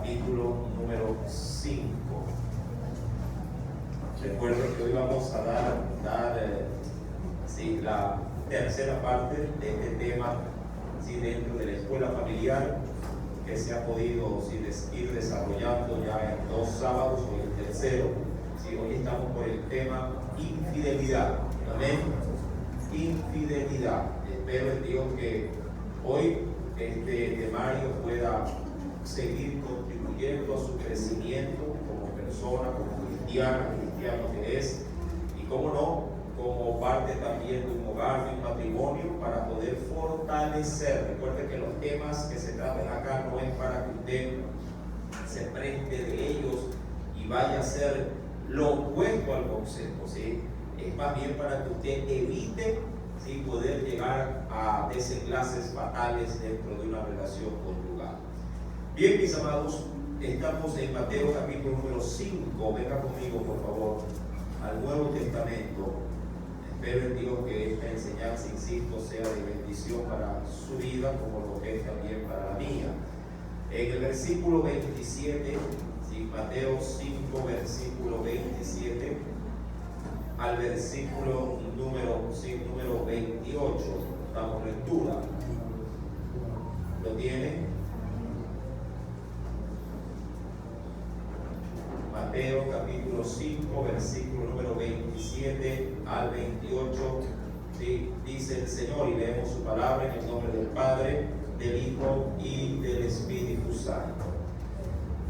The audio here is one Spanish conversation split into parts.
capítulo número 5. Recuerden que hoy vamos a dar la tercera parte de este tema dentro de la escuela familiar, que se ha podido ir desarrollando ya en 2 sábados, hoy el tercero. Hoy estamos por el tema infidelidad. Amén. Infidelidad. Espero en Dios que hoy este temario pueda seguir contribuyendo a su crecimiento como persona, como cristiano que es, y como no, como parte también de un hogar, de un matrimonio, para poder fortalecer. Recuerde que los temas que se tratan acá no es para que usted se preste de ellos y vaya a hacer lo opuesto al consejo, ¿sí? Es más bien para que usted evite, ¿sí?, poder llegar a desenlaces fatales dentro de una relación conyugal. Bien, mis amados, estamos en Mateo capítulo número 5. Venga conmigo, por favor, al Nuevo Testamento. Espero en Dios que esta enseñanza, insisto, sea de bendición para su vida, como lo es también para la mía. En el versículo 27, ¿sí? Mateo 5, versículo 27, al versículo número 28, damos lectura. ¿Lo tiene? Mateo capítulo 5, versículo número 27 al 28, ¿sí? Dice el Señor, y leemos su palabra en el nombre del Padre, del Hijo y del Espíritu Santo.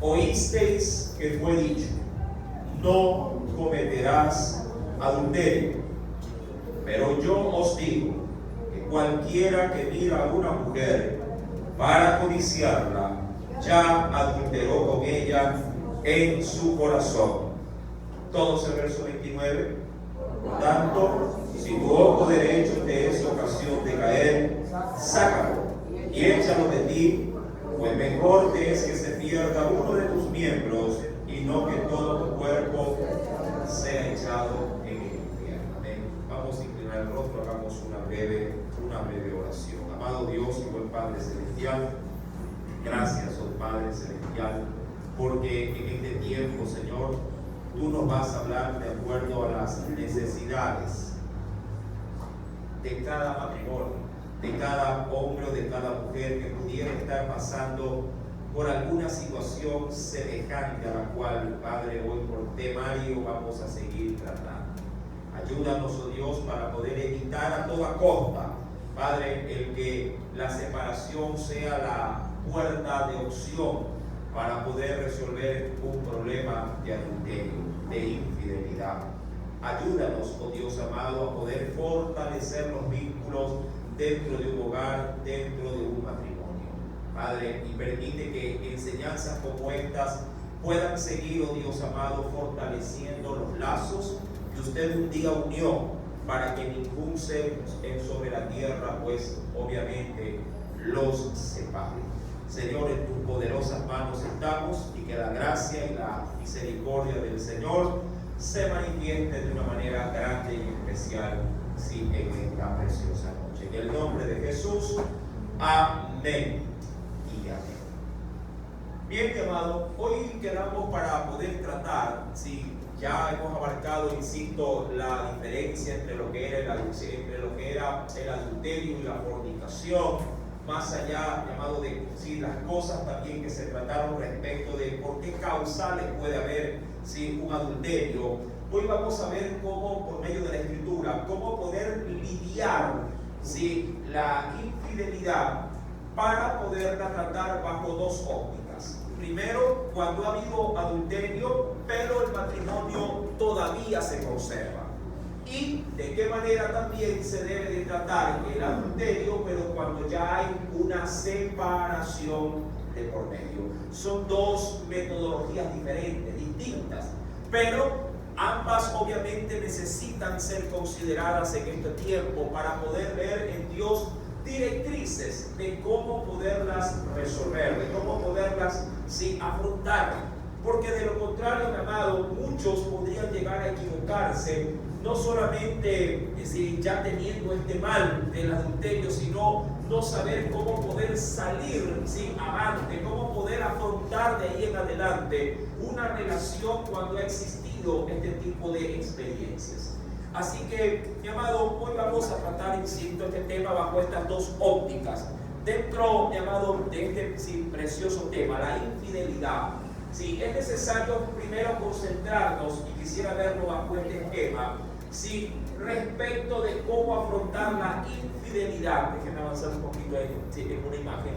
Oísteis que fue dicho: no cometerás adulterio. Pero yo os digo que cualquiera que mira a una mujer para codiciarla, ya adulteró con ella en su corazón. Todos el verso 29. Por tanto, si tu ojo derecho te es ocasión de caer, sácalo y échalo de ti, pues mejor te es que se pierda uno de tus miembros y no que todo tu cuerpo sea echado en el infierno. Amén. Vamos a inclinar el rostro, hagamos una breve oración. Amado Dios y buen Padre Celestial, gracias, oh Padre Celestial, porque en este tiempo, Señor, tú nos vas a hablar de acuerdo a las necesidades de cada matrimonio, de cada hombre o de cada mujer que pudiera estar pasando por alguna situación semejante a la cual, Padre, hoy por temario vamos a seguir tratando. Ayúdanos, oh Dios, para poder evitar a toda costa, Padre, el que la separación sea la puerta de opción para poder resolver un problema de adulterio, de infidelidad. Ayúdanos, oh Dios amado, a poder fortalecer los vínculos dentro de un hogar, dentro de un matrimonio. Padre, y permite que enseñanzas como estas puedan seguir, oh Dios amado, fortaleciendo los lazos que usted un día unió, para que ningún ser sobre la tierra, pues obviamente, los separe. Señor, en tus poderosas manos estamos, y que la gracia y la misericordia del Señor se manifieste de una manera grande y especial, sí, en esta preciosa noche. En el nombre de Jesús, amén y amén. Bien, mi amado, hoy quedamos para poder tratar, sí, ya hemos abarcado, insisto, la diferencia entre lo que era el adulterio y la fornicación. Más allá, llamado de sí, las cosas también que se trataron respecto de por qué causales puede haber sí, un adulterio. Hoy vamos a ver cómo, por medio de la Escritura, cómo poder lidiar sí, la infidelidad para poderla tratar bajo 2 ópticas. Primero, cuando ha habido adulterio, pero el matrimonio todavía se conserva. Y de qué manera también se debe de tratar el adulterio, pero cuando ya hay una separación de por medio. Son 2 metodologías diferentes, distintas, pero ambas obviamente necesitan ser consideradas en este tiempo para poder ver en Dios directrices de cómo poderlas resolver, de cómo poderlas sí, afrontar. Porque de lo contrario, mi amado, muchos podrían llegar a equivocarse, no solamente ya teniendo este mal del adulterio, sino no saber cómo poder salir avante, cómo poder afrontar afrontar de ahí en adelante una relación cuando ha existido este tipo de experiencias. Así que, mi amado, hoy vamos a tratar, insisto, este tema bajo estas dos ópticas. Dentro, mi amado, de este precioso tema, la infidelidad. Sí, es necesario primero concentrarnos, y quisiera verlo bajo este esquema, sí, respecto de cómo afrontar la infidelidad. Déjenme avanzar un poquito ahí, sí, en una imagen.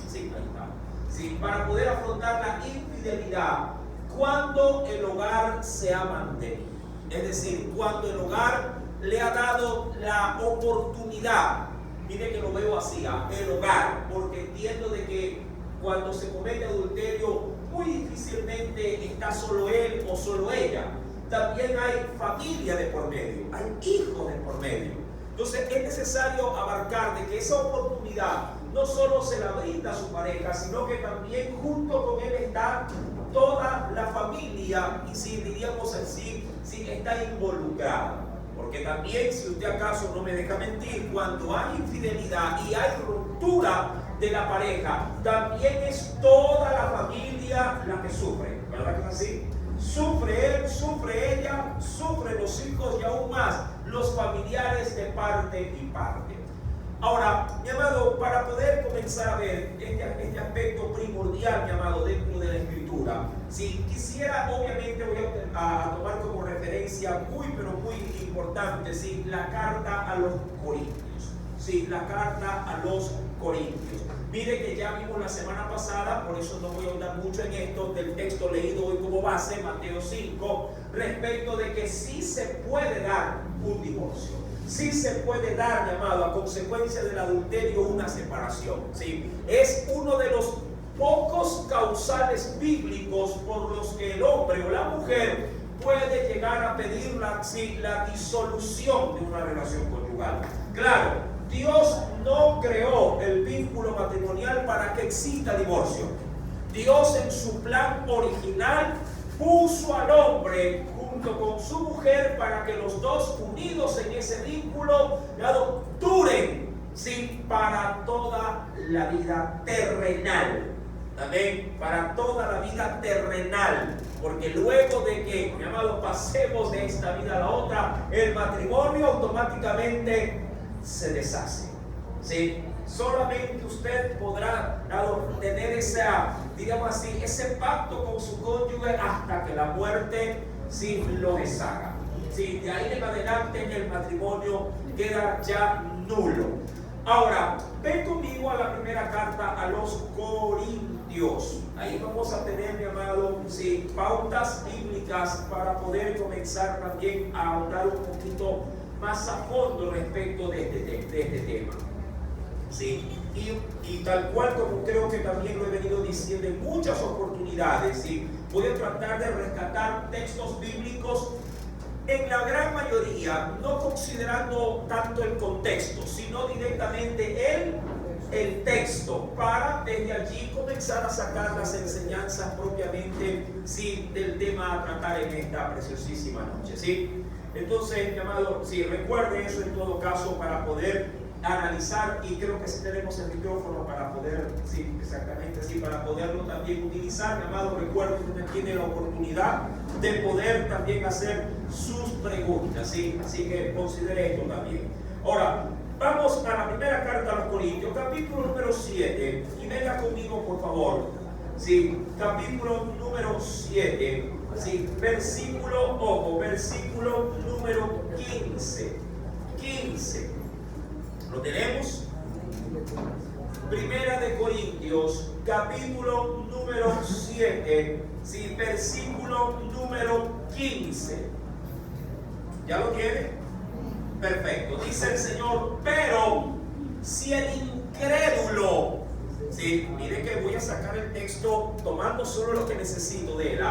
Sí, ahí está. Sí, para poder afrontar la infidelidad cuando el hogar se ha mantenido. Es decir, cuando el hogar le ha dado la oportunidad. Mire que lo veo así, el hogar, porque entiendo de que cuando se comete adulterio muy difícilmente está solo él o solo ella. También hay familia de por medio, hay hijos de por medio. Entonces es necesario abarcar de que esa oportunidad no solo se la brinda a su pareja, sino que también junto con él está toda la familia, y si diríamos así, si está involucrada. Porque también, si usted acaso no me deja mentir, cuando hay infidelidad y hay ruptura de la pareja, también es toda la familia la que sufre. ¿Verdad que es así? Sufre él, sufre ella, sufren los hijos y aún más los familiares de parte y parte. Ahora, mi amado, para poder comenzar a ver este aspecto primordial, mi amado, dentro de la Escritura, si quisiera, obviamente voy a tomar como referencia muy, pero muy importante, ¿sí?, la carta a los Corintios. Sí, la carta a los Corintios. Mire que ya vimos la semana pasada, por eso no voy a ahondar mucho en esto, del texto leído hoy como base, Mateo 5, respecto de que sí se puede dar un divorcio. Sí se puede dar, mi amado, a consecuencia del adulterio, una separación. ¿Sí? Es uno de los pocos causales bíblicos por los que el hombre o la mujer puede llegar a pedir la disolución de una relación conyugal. Claro, Dios no creó el vínculo matrimonial para que exista divorcio. Dios en su plan original puso al hombre junto con su mujer para que los dos unidos en ese vínculo duren, ¿sí?, para toda la vida terrenal. Amén. Para toda la vida terrenal. Porque luego de que, mi amado, pasemos de esta vida a la otra, el matrimonio automáticamente se deshace. ¿Sí? Solamente usted podrá tener digamos así, ese pacto con su cónyuge hasta que la muerte sí lo deshaga. Sí, de ahí en adelante el matrimonio queda ya nulo. Ahora, ven conmigo a la primera carta a los Corintios. Ahí vamos a tener, mi amado, sí, pautas bíblicas para poder comenzar también a ahondar un poquito más a fondo respecto de este tema. ¿Sí? Y tal cual como creo que también lo he venido diciendo en muchas oportunidades, ¿sí?, voy a tratar de rescatar textos bíblicos en la gran mayoría, no considerando tanto el contexto, sino directamente el texto, para desde allí comenzar a sacar las enseñanzas propiamente, sí, del tema a tratar en esta preciosísima noche. ¿Sí? Entonces, mi amado, sí, recuerde eso en todo caso para poder analizar, y creo que si tenemos el micrófono para poder, sí, exactamente, sí, para poderlo también utilizar, mi amado, recuerdo que usted tiene la oportunidad de poder también hacer sus preguntas, ¿sí? Así que considere esto también. Ahora, vamos a la primera carta a los Corintios, capítulo número 7, y venga conmigo, por favor, ¿sí? Capítulo número 7, ¿sí? Versículo número 15. ¿Lo tenemos? Primera de Corintios, capítulo número 7, ¿sí?, versículo número 15. ¿Ya lo tiene? Perfecto. Dice el Señor: pero si el incrédulo, ¿sí?, mire que voy a sacar el texto tomando solo lo que necesito de él,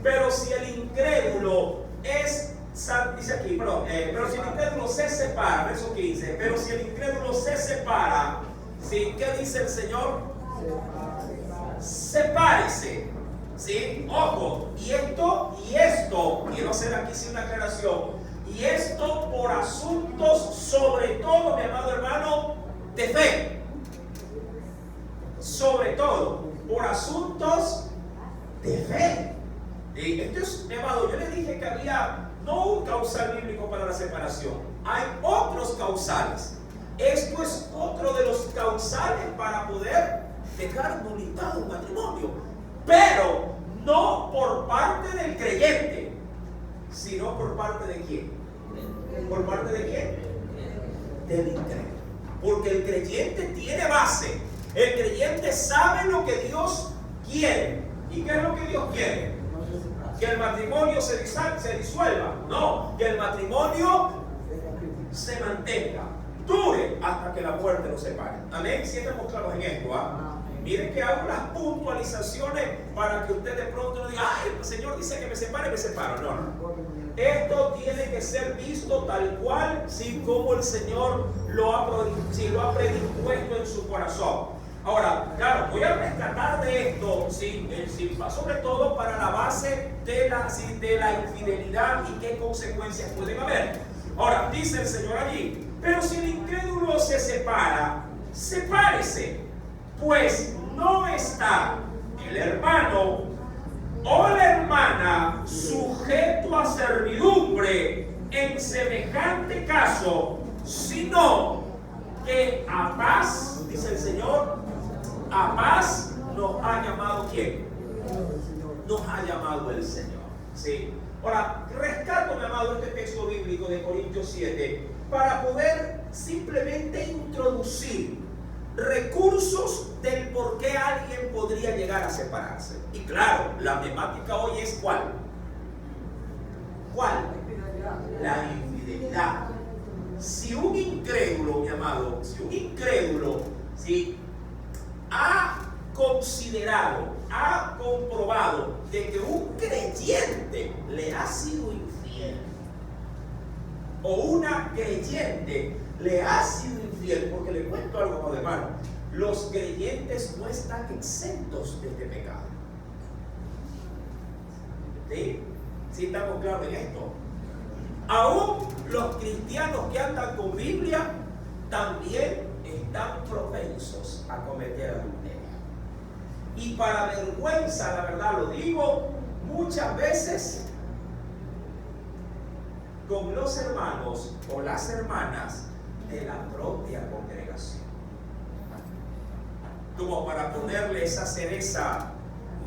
pero si el incrédulo dice aquí, pero si el incrédulo se separa, verso 15, pero si el incrédulo se separa, ¿sí?, ¿qué dice el Señor? Sepárese. ¿Sí? Ojo, y esto, quiero hacer aquí sí una aclaración, y esto por asuntos, sobre todo, mi amado hermano, de fe. sobre todo por asuntos de fe. Y esto es, mi amado, yo le dije que había no un causal bíblico para la separación, hay otros causales. Esto es otro de los causales para poder dejar nulificado un matrimonio, pero no por parte del creyente, sino por parte de quién. ¿Por parte de quién? Del incrédulo. Porque el creyente tiene base. El creyente sabe lo que Dios quiere. ¿Y qué es lo que Dios quiere? Que el matrimonio se disuelva. No, que el matrimonio se mantenga, dure hasta que la muerte los separe. Amén. Si estamos claros en esto, miren que hago las puntualizaciones para que usted de pronto no diga, ay, el Señor dice que me separe, me separo. No, no. Esto tiene que ser visto tal cual, sí, como el Señor lo ha predispuesto en su corazón. Ahora, claro, voy a rescatar de esto, sí, sobre todo para la base de la infidelidad y qué consecuencias pueden haber. Ahora, dice el Señor allí, pero si el incrédulo se separa, sepárese, pues no está el hermano o la hermana sujeto a servidumbre en semejante caso, sino que a paz, dice el Señor, a paz nos ha llamado ¿quién? Nos ha llamado el Señor. ¿Sí? Ahora, rescato, mi amado, este texto bíblico de Corintios 7 para poder simplemente introducir recursos del por qué alguien podría llegar a separarse. Y claro, la temática hoy es ¿cuál? ¿Cuál? La infidelidad. Si un incrédulo, mi amado, si un incrédulo, ¿sí?, ha considerado, ha comprobado de que un creyente le ha sido infiel, o una creyente le ha sido infiel, porque le cuento algo, hermano, los creyentes no están exentos de este pecado. ¿Sí? ¿Sí estamos claros en esto? Aún los cristianos que andan con Biblia también están propensos a cometer adulterio. Y para vergüenza, la verdad lo digo, muchas veces con los hermanos o las hermanas de la propia congregación, como para ponerle esa cereza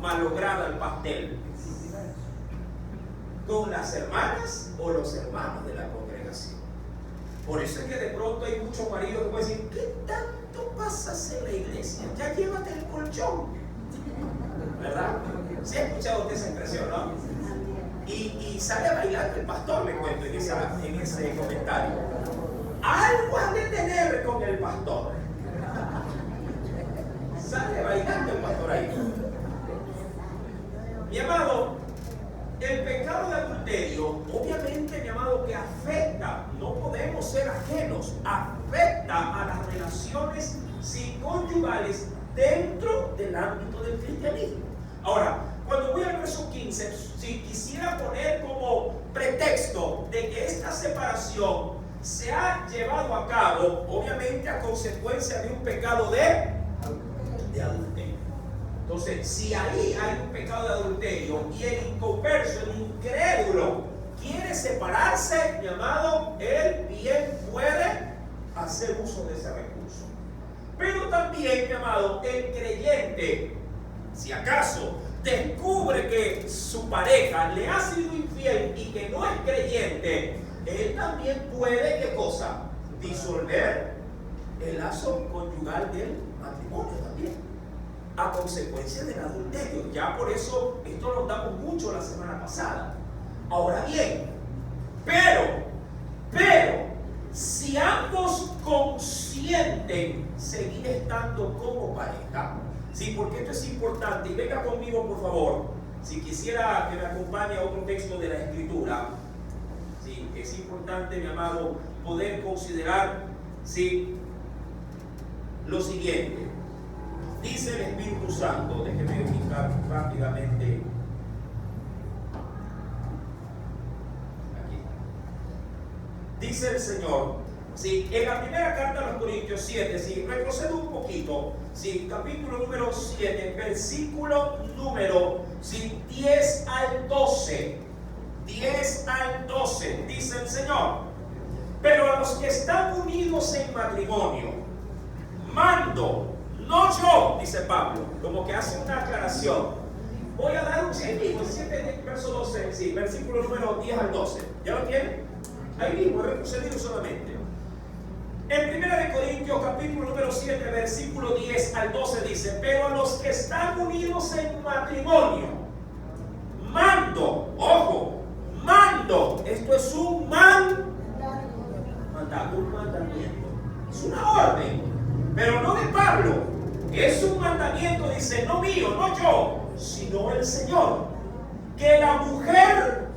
malograda al pastel, con las hermanas o los hermanos de la congregación. Por eso es que de pronto hay muchos maridos que pueden decir, ¿qué tanto pasas en la iglesia? Ya llévate el colchón, ¿verdad? ¿Sí ha escuchado usted esa expresión, no? Y sale bailando el pastor, le cuento en ese comentario. Algo has de tener con el pastor. Sale bailando el pastor ahí. Mi amado, el pecado de adulterio, obviamente, mi amado, que afecta, no podemos ser ajenos, afecta a las relaciones conyugales dentro del ámbito del cristianismo. Ahora, cuando voy al verso 15, si quisiera poner como pretexto de que esta separación se ha llevado a cabo, obviamente, a consecuencia de un pecado de adulterio. Entonces, si ahí hay un pecado de adulterio y el inconverso, el incrédulo, quiere separarse, mi amado, él bien puede hacer uso de ese recurso. Pero también, mi amado, el creyente, si acaso descubre que su pareja le ha sido infiel y que no es creyente, él también puede, ¿qué cosa? Disolver el lazo conyugal del matrimonio también, a consecuencia del adulterio. Ya por eso esto lo damos mucho la semana pasada. Ahora bien, pero si ambos consienten seguir estando como pareja, sí, porque esto es importante, y venga conmigo por favor, si quisiera que me acompañe a otro texto de la Escritura, sí, es importante, mi amado, poder considerar, sí, lo siguiente. Dice el Espíritu Santo, déjeme ubicar rápidamente aquí. Dice el Señor, Sí, en la primera carta a los Corintios 7, si retrocedo un poquito, sí, capítulo número 7, versículo número 10 al 12. 10 al 12, dice el Señor: pero a los que están unidos en matrimonio, mando, no yo, dice Pablo, como que hace una aclaración. Voy a dar un 7, verso 12, sí, versículo número 10 al 12. ¿Ya lo tienen? Ahí mismo, he retrocedido solamente. En 1 Corintios capítulo número 7, versículo 10 al 12 dice: pero a los que están unidos en matrimonio, mando, ojo, mando, esto es un mandamiento, es una orden, pero no de Pablo, es un mandamiento, dice, no mío, no yo, sino el Señor, que la mujer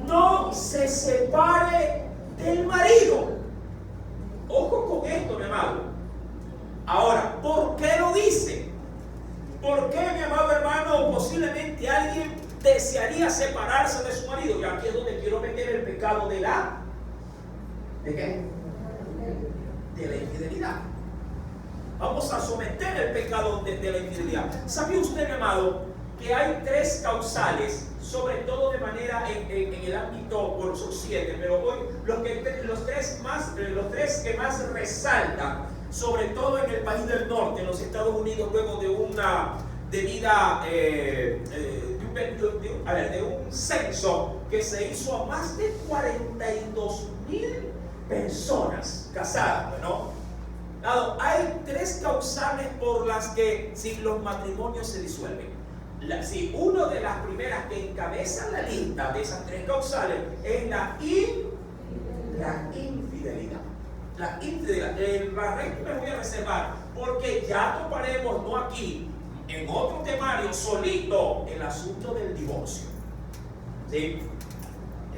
no se separe del marido. Ojo con esto, mi amado. Ahora, ¿por qué lo dice? ¿Por qué, mi amado hermano, posiblemente alguien desearía separarse de su marido? Y aquí es donde quiero meter el pecado de la... ¿de qué? De la infidelidad. Vamos a someter el pecado de la infidelidad. ¿Sabía usted, mi amado, que hay 3 causales, sobre todo de manera en el ámbito, bueno, son 7, pero hoy los tres que más resaltan, sobre todo en el país del norte, en los Estados Unidos, luego de una debida de un censo que se hizo a más de 42,000 personas casadas, ¿no? Hay 3 causales por las que si los matrimonios se disuelven. Si una de las primeras que encabezan la lista de esas 3 causales es la infidelidad. La infidelidad. El resto me voy a reservar porque ya toparemos, no aquí, en otro temario solito, el asunto del divorcio. ¿Sí?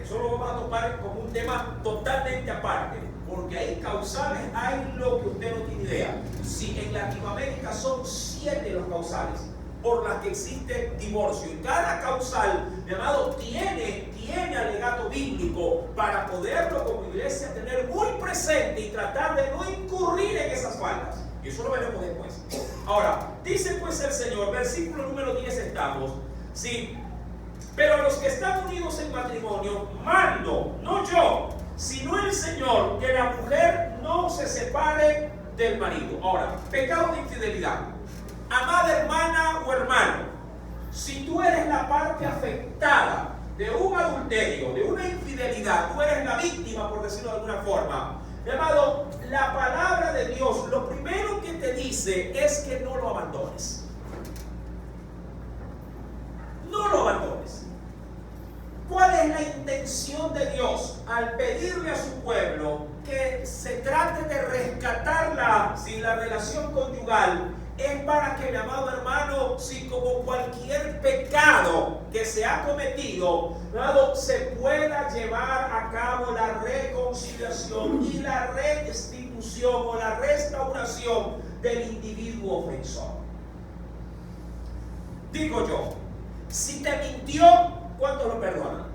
Eso lo vamos a topar como un tema totalmente aparte, porque hay causales, hay lo que usted no tiene idea. Si en Latinoamérica son 7 los causales por las que existe divorcio, y cada causal, mi amado, tiene alegato bíblico para poderlo como iglesia tener muy presente y tratar de no incurrir en esas faltas. Y eso lo veremos después. Ahora, dice pues el Señor, versículo número 10 estamos, sí, pero a los que están unidos en matrimonio, mando, no yo, sino el Señor, que la mujer no se separe del marido. Ahora, pecado de infidelidad. Amada hermana o hermano, si tú eres la parte afectada de un adulterio, de una infidelidad, tú eres la víctima, por decirlo de alguna forma, mi amado, la palabra de Dios, lo primero que te dice es que no lo abandones. No lo abandones. ¿Cuál es la intención de Dios al pedirle a su pueblo que se trate de rescatarla sin la relación conyugal? Es para que, mi amado hermano, si como cualquier pecado que se ha cometido, amado, se pueda llevar a cabo la reconciliación y la restitución o la restauración del individuo ofensor. Digo yo, si te mintió, ¿cuánto lo perdonan?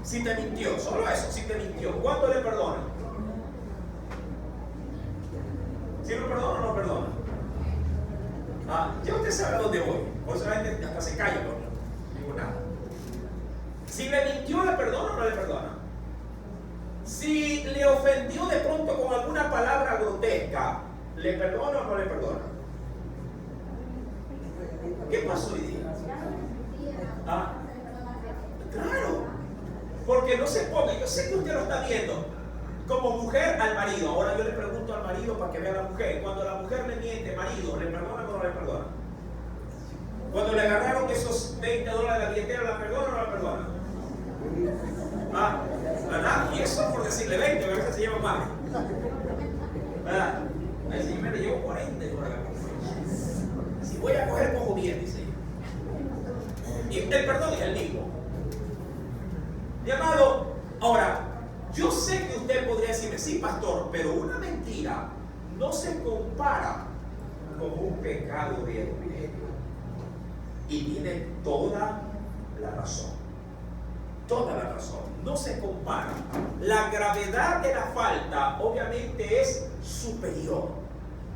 Si te mintió, solo eso, si te mintió, ¿cuánto le perdonan? ¿Si lo perdona o no lo perdona? Ya usted sabe a dónde voy. Por eso la gente hasta se calla, no digo nada. Si le mintió, ¿le perdona o no le perdona? Si le ofendió de pronto con alguna palabra grotesca, ¿le perdona o no le perdona? ¿Qué pasó hoy día? Claro, porque no se ponga, yo sé que usted lo está viendo como mujer al marido. Ahora yo le pregunto al marido para que vea a la mujer. Cuando la mujer le miente, marido, ¿le perdona o no le perdona? Cuando le agarraron esos $20 de la billetera, ¿la perdona o no la perdona? ¿Verdad? Y eso por decirle 20, a veces se lleva más. ¿Verdad? Ahí sí, me le llevo 40 por acá. Si voy a coger, cojo 10, dice ella. Y el perdón es el mismo. Mi amado, ahora, yo sé que usted podría decirme, sí, pastor, pero una mentira no se compara con un pecado de adulterio. Y tiene toda la razón. toda la razón. No se compara. La gravedad de la falta obviamente es superior.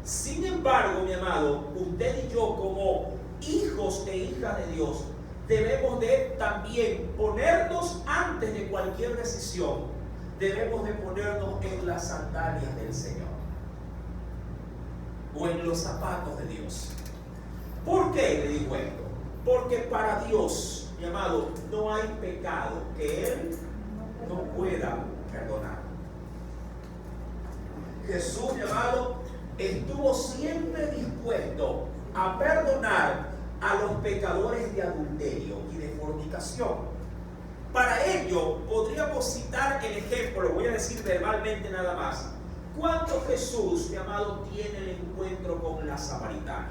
Sin embargo, mi amado, usted y yo como hijos e hijas de Dios debemos de también ponernos antes de cualquier decisión. Debemos de ponernos en las sandalias del Señor o en los zapatos de Dios. ¿Por qué le digo esto? Porque para Dios, mi amado, no hay pecado que Él no pueda perdonar. Jesús, mi amado, estuvo siempre dispuesto a perdonar a los pecadores de adulterio y de fornicación. Para ello, podríamos citar el ejemplo, lo voy a decir verbalmente nada más. Cuando Jesús, mi amado, tiene el encuentro con la samaritana,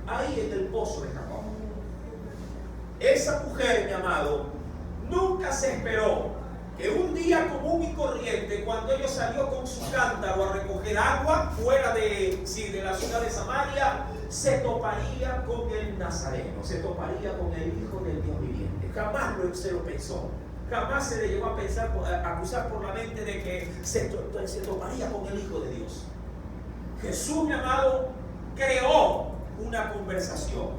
ahí en el pozo de Jacob, esa mujer, mi amado, nunca se esperó que un día común y corriente, cuando ella salió con su cántaro a recoger agua fuera de la ciudad de Samaria, se toparía con el Nazareno, se toparía con el Hijo del Dios viviente. Jamás se lo pensó. Jamás se le llegó a pensar, a cruzar por la mente de que se toparía con el Hijo de Dios. Jesús, mi amado, creó una conversación,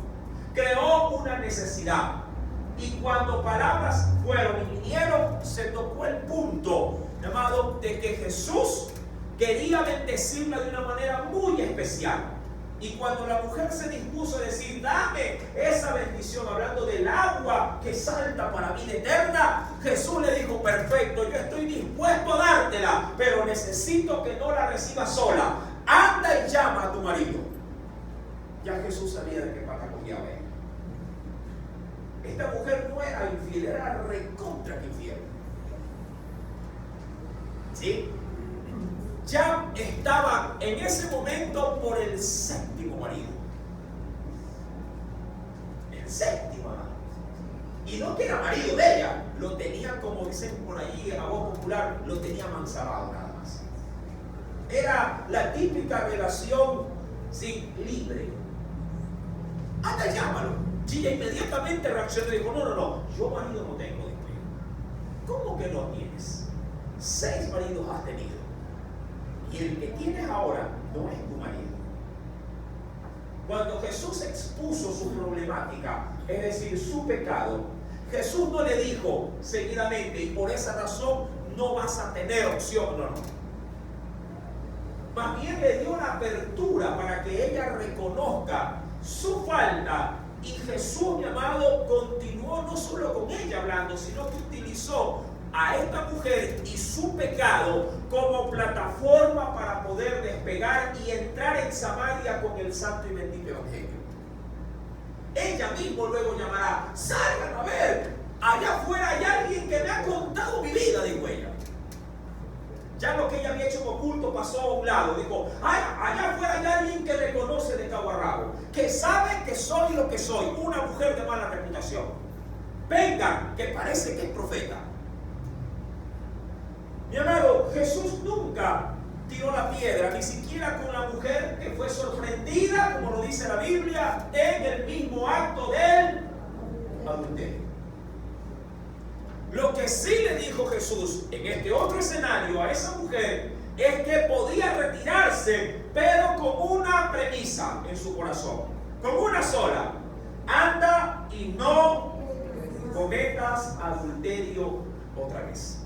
creó una necesidad. Y cuando palabras fueron y vinieron, se tocó el punto, mi amado, de que Jesús quería bendecirla de una manera muy especial. Y cuando la mujer se dispuso a decir, dame esa bendición, hablando del agua que salta para vida eterna, Jesús le dijo, perfecto, yo estoy dispuesto a dártela, pero necesito que no la recibas sola. Anda y llama a tu marido. Ya Jesús sabía de qué pata cogía ella. Esta mujer no era infiel, era recontra que infiel. ¿Sí? Ya estaba en ese momento por el séptimo marido. El séptimo. Y no que era marido de ella, lo tenía, como dicen por allí a voz popular, lo tenía manzabado nada más. Era la típica relación, sí, libre. Anda, llámalo. Ella inmediatamente reaccionó y dijo, no, yo marido no tengo. ¿Cómo que no tienes? 6 maridos has tenido. Y el que tienes ahora no es tu marido. Cuando Jesús expuso su problemática, es decir, su pecado, Jesús no le dijo seguidamente, y por esa razón no vas a tener opción, no. Más bien le dio la apertura para que ella reconozca su falta. Y Jesús, mi amado, continuó no solo con ella hablando, sino que utilizó a esta mujer y su pecado como plataforma para poder despegar y entrar en Samaria con el santo y bendito evangelio. Ella mismo luego llamará, salgan a ver, allá afuera hay alguien que me ha contado mi vida, dijo ella. Ya lo que ella había hecho en oculto pasó a un lado. Dijo, allá afuera hay alguien que me conoce de cabo a rabo, que sabe que soy lo que soy, una mujer de mala reputación. Vengan, que parece que es profeta. Mi amado, Jesús nunca tiró la piedra, ni siquiera con la mujer que fue sorprendida, como lo dice la Biblia, en el mismo acto del adulterio. Lo que sí le dijo Jesús en este otro escenario a esa mujer es que podía retirarse, pero con una premisa en su corazón, con una sola: anda y no cometas adulterio otra vez.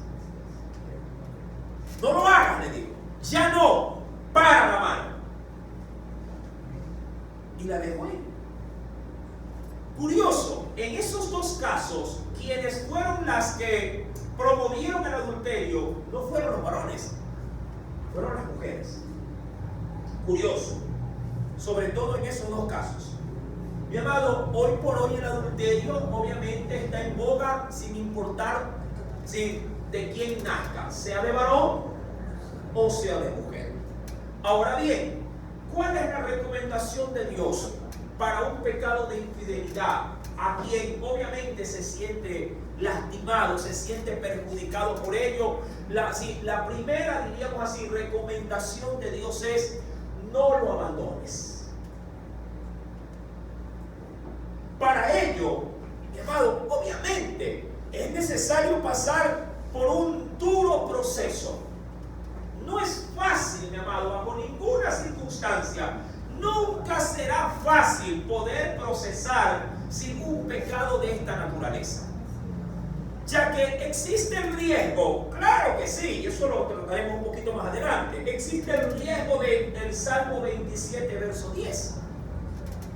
No lo hagas, le digo. Ya no, para la mano. Y la dejó ir. Curioso, en esos dos casos, quienes fueron las que promovieron el adulterio no fueron los varones, fueron las mujeres. Curioso, sobre todo en esos dos casos. Mi amado, hoy por hoy el adulterio obviamente está en boga sin importar de quién nazca, sea de varón o sea de mujer. Ahora bien, ¿cuál es la recomendación de Dios para un pecado de infidelidad a quien obviamente se siente lastimado, se siente perjudicado por ello? La primera, diríamos así, recomendación de Dios es: no lo abandones. Para ello, mi amado, obviamente necesario pasar por un duro proceso. No es fácil, mi amado, bajo ninguna circunstancia. Nunca será fácil poder procesar sin un pecado de esta naturaleza. Ya que existe el riesgo, claro que sí, eso lo trataremos un poquito más adelante. Existe el riesgo del Salmo 27, verso 10.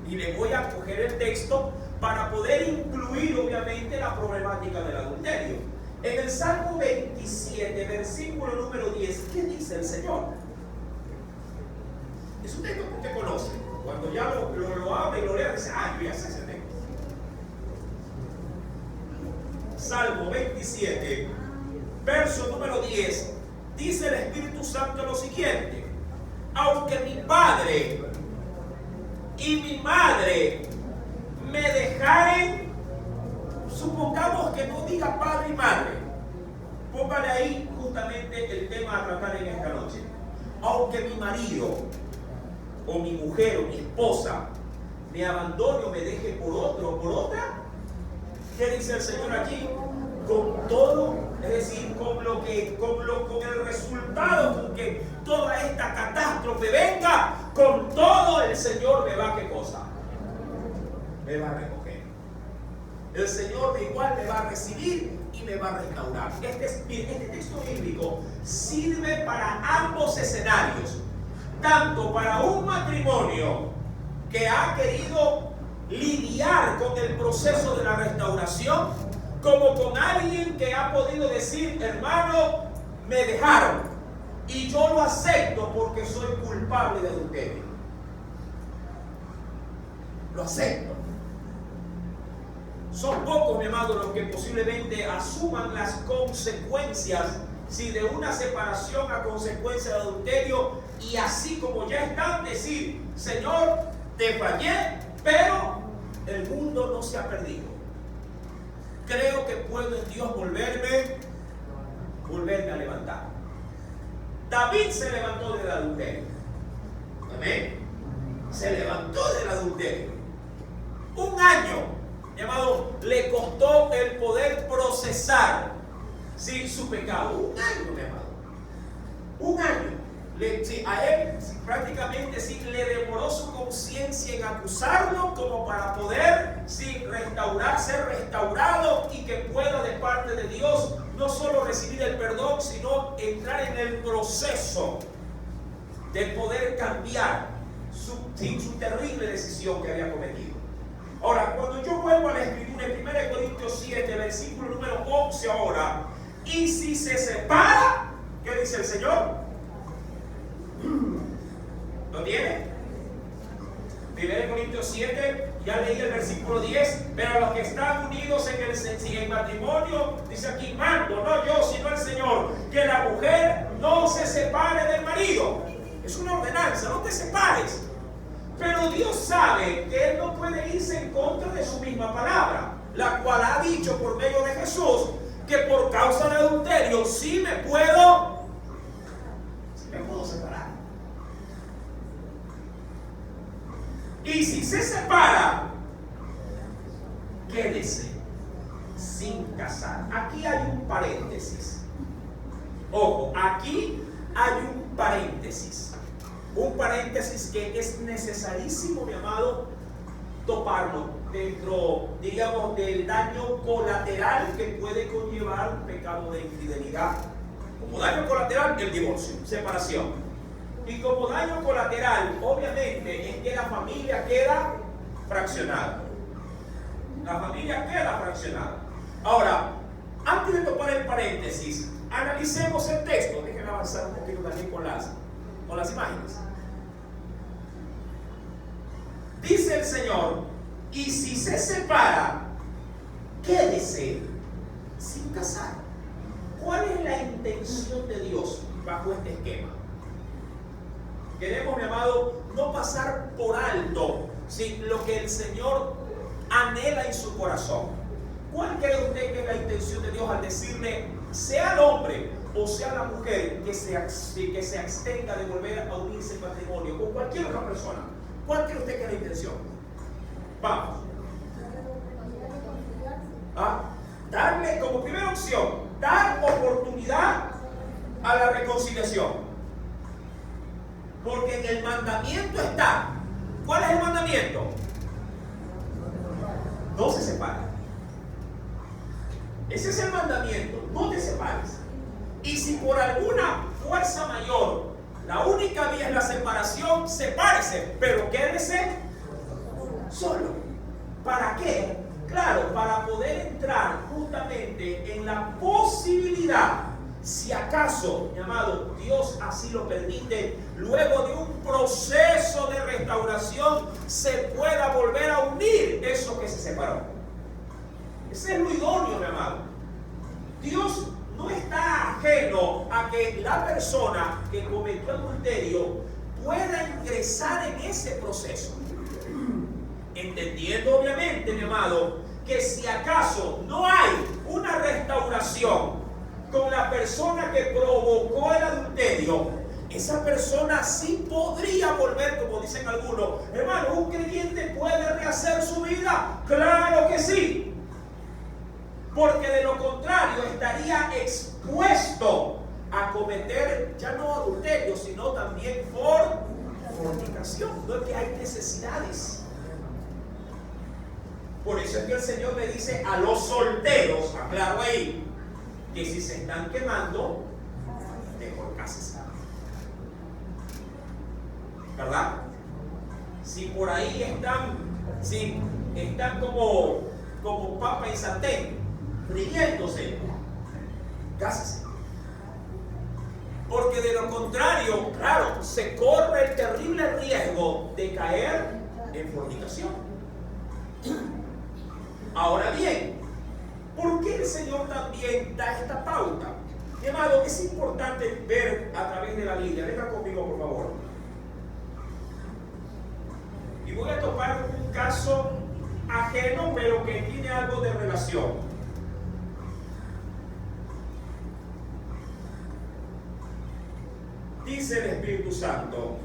Y le voy a coger el texto para poder incluir, obviamente, la problemática del adulterio. En el Salmo 27, versículo número 10, ¿qué dice el Señor? Es un texto que usted conoce. Cuando ya lo abre y lo lea, dice, yo ya sé ese texto. Salmo 27, verso número 10, dice el Espíritu Santo lo siguiente: aunque mi padre y mi madre me dejaren, supongamos que no diga padre y madre, póngale ahí justamente el tema a tratar en esta noche. Aunque mi marido o mi mujer o mi esposa me abandone o me deje por otro o por otra, ¿qué dice el Señor aquí? Con todo, es decir, con el resultado, con que toda esta catástrofe venga, con todo el Señor me va, ¿qué cosa? Me va a recoger. El Señor de igual me va a recibir y me va a restaurar. Este texto bíblico sirve para ambos escenarios, tanto para un matrimonio que ha querido lidiar con el proceso de la restauración, como con alguien que ha podido decir, hermano, me dejaron y yo lo acepto porque soy culpable de adulterio. Lo acepto. Son pocos, mi amado, los que posiblemente asuman las consecuencias, si de una separación a consecuencia de adulterio, y así como ya están, decir, Señor, te fallé, pero el mundo no se ha perdido. Creo que puedo en Dios volverme a levantar. David se levantó del adulterio. Amén. Se levantó del adulterio. Un año, mi amado, le costó el poder procesar su pecado. Un año, mi amado. Un año. A él prácticamente le demoró su conciencia en acusarlo, como para poder ser restaurado, y que pueda de parte de Dios no solo recibir el perdón, sino entrar en el proceso de poder cambiar su terrible decisión que había cometido. Ahora, cuando yo vuelvo a la Escritura en 1 Corintios 7, versículo número 11 ahora, y si se separa, ¿qué dice el Señor? ¿Lo tiene? 1 Corintios 7, ya leí el versículo 10, pero los que están unidos en el matrimonio, dice aquí, mando, no yo, sino el Señor, que la mujer no se separe del marido. Es una ordenanza, no te separes. Pero Dios sabe que Él no puede irse en contra de su misma palabra, la cual ha dicho por medio de Jesús, que por causa del adulterio sí me puedo separar. Y si se separa, quédese sin casar. Aquí hay un paréntesis. Ojo, aquí hay un paréntesis. Un paréntesis que es necesarísimo, mi amado, toparlo dentro, digamos, del daño colateral que puede conllevar un pecado de infidelidad. Como daño colateral, el divorcio, separación. Y como daño colateral, obviamente, es que la familia queda fraccionada. La familia queda fraccionada. Ahora, antes de topar el paréntesis, analicemos el texto. Déjenme avanzar un poquito también con las imágenes. Dice el Señor, y si se separa, quédese sin casar. ¿Cuál es la intención de Dios bajo este esquema? Queremos, mi amado, no pasar por alto lo que el Señor anhela en su corazón. ¿Cuál cree usted que es la intención de Dios al decirle, sea el hombre o sea la mujer, que se abstenga de volver a unirse en matrimonio con cualquier otra persona? ¿Cuál cree usted que es la intención? Vamos. Darle como primera reconciliación. Porque en el mandamiento está. ¿Cuál es el mandamiento? No se separen. Ese es el mandamiento, no te separes. Y si por alguna fuerza mayor la única vía es la separación, sepárese, pero quédese solo. ¿Para qué? Claro, para poder entrar justamente en la posibilidad, si acaso, mi amado, Dios así lo permite, luego de un proceso de restauración, se pueda volver a unir eso que se separó. Ese es lo idóneo, mi amado. Dios no está ajeno a que la persona que cometió adulterio pueda ingresar en ese proceso. Entendiendo obviamente, mi amado, que si acaso no hay una restauración con la persona que provocó el adulterio, esa persona sí podría volver, como dicen algunos. Hermano, ¿un creyente puede rehacer su vida? Claro que sí. Porque de lo contrario estaría expuesto a cometer ya no adulterio, sino también fornicación. No es que hay necesidades. Por eso es que el Señor le dice a los solteros, aclaro ahí, que si se están quemando, mejor cásense. ¿Verdad? Si por ahí están como papa y sartén, riéndose, cásense. Porque de lo contrario, claro, se corre el terrible riesgo de caer en fornicación. Ahora bien, ¿por qué el Señor también da esta pauta? Mi amado, es importante ver a través de la Biblia. Venga conmigo, por favor. Y voy a topar un caso ajeno, pero que tiene algo de relación. Dice el Espíritu Santo.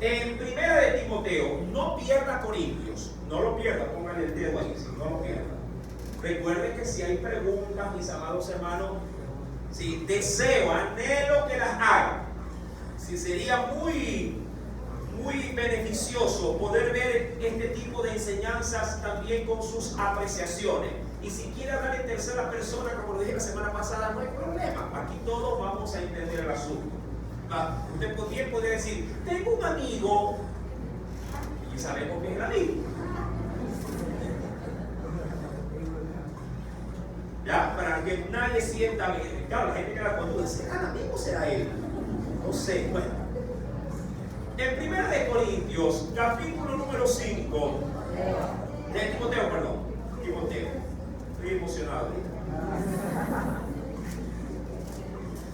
En primera de Timoteo, no pierda Corintios, no lo pierda, póngale el dedo ahí, si no lo pierda. Recuerde que si hay preguntas, mis amados hermanos, si deseo, anhelo que las haga. Si sería muy beneficioso poder ver este tipo de enseñanzas también con sus apreciaciones. Y si quiere hablar en tercera persona, como lo dije la semana pasada, no hay problema. Aquí todos vamos a entender el asunto. Usted bien puede decir, tengo un amigo, y sabemos que es el amigo. Ya, para que nadie sienta bien. Claro, la gente queda con dudas, ¿será el amigo o será él? No sé, bueno. En 1 de Corintios, capítulo número 5, de Timoteo, perdón, Timoteo. Estoy emocionado.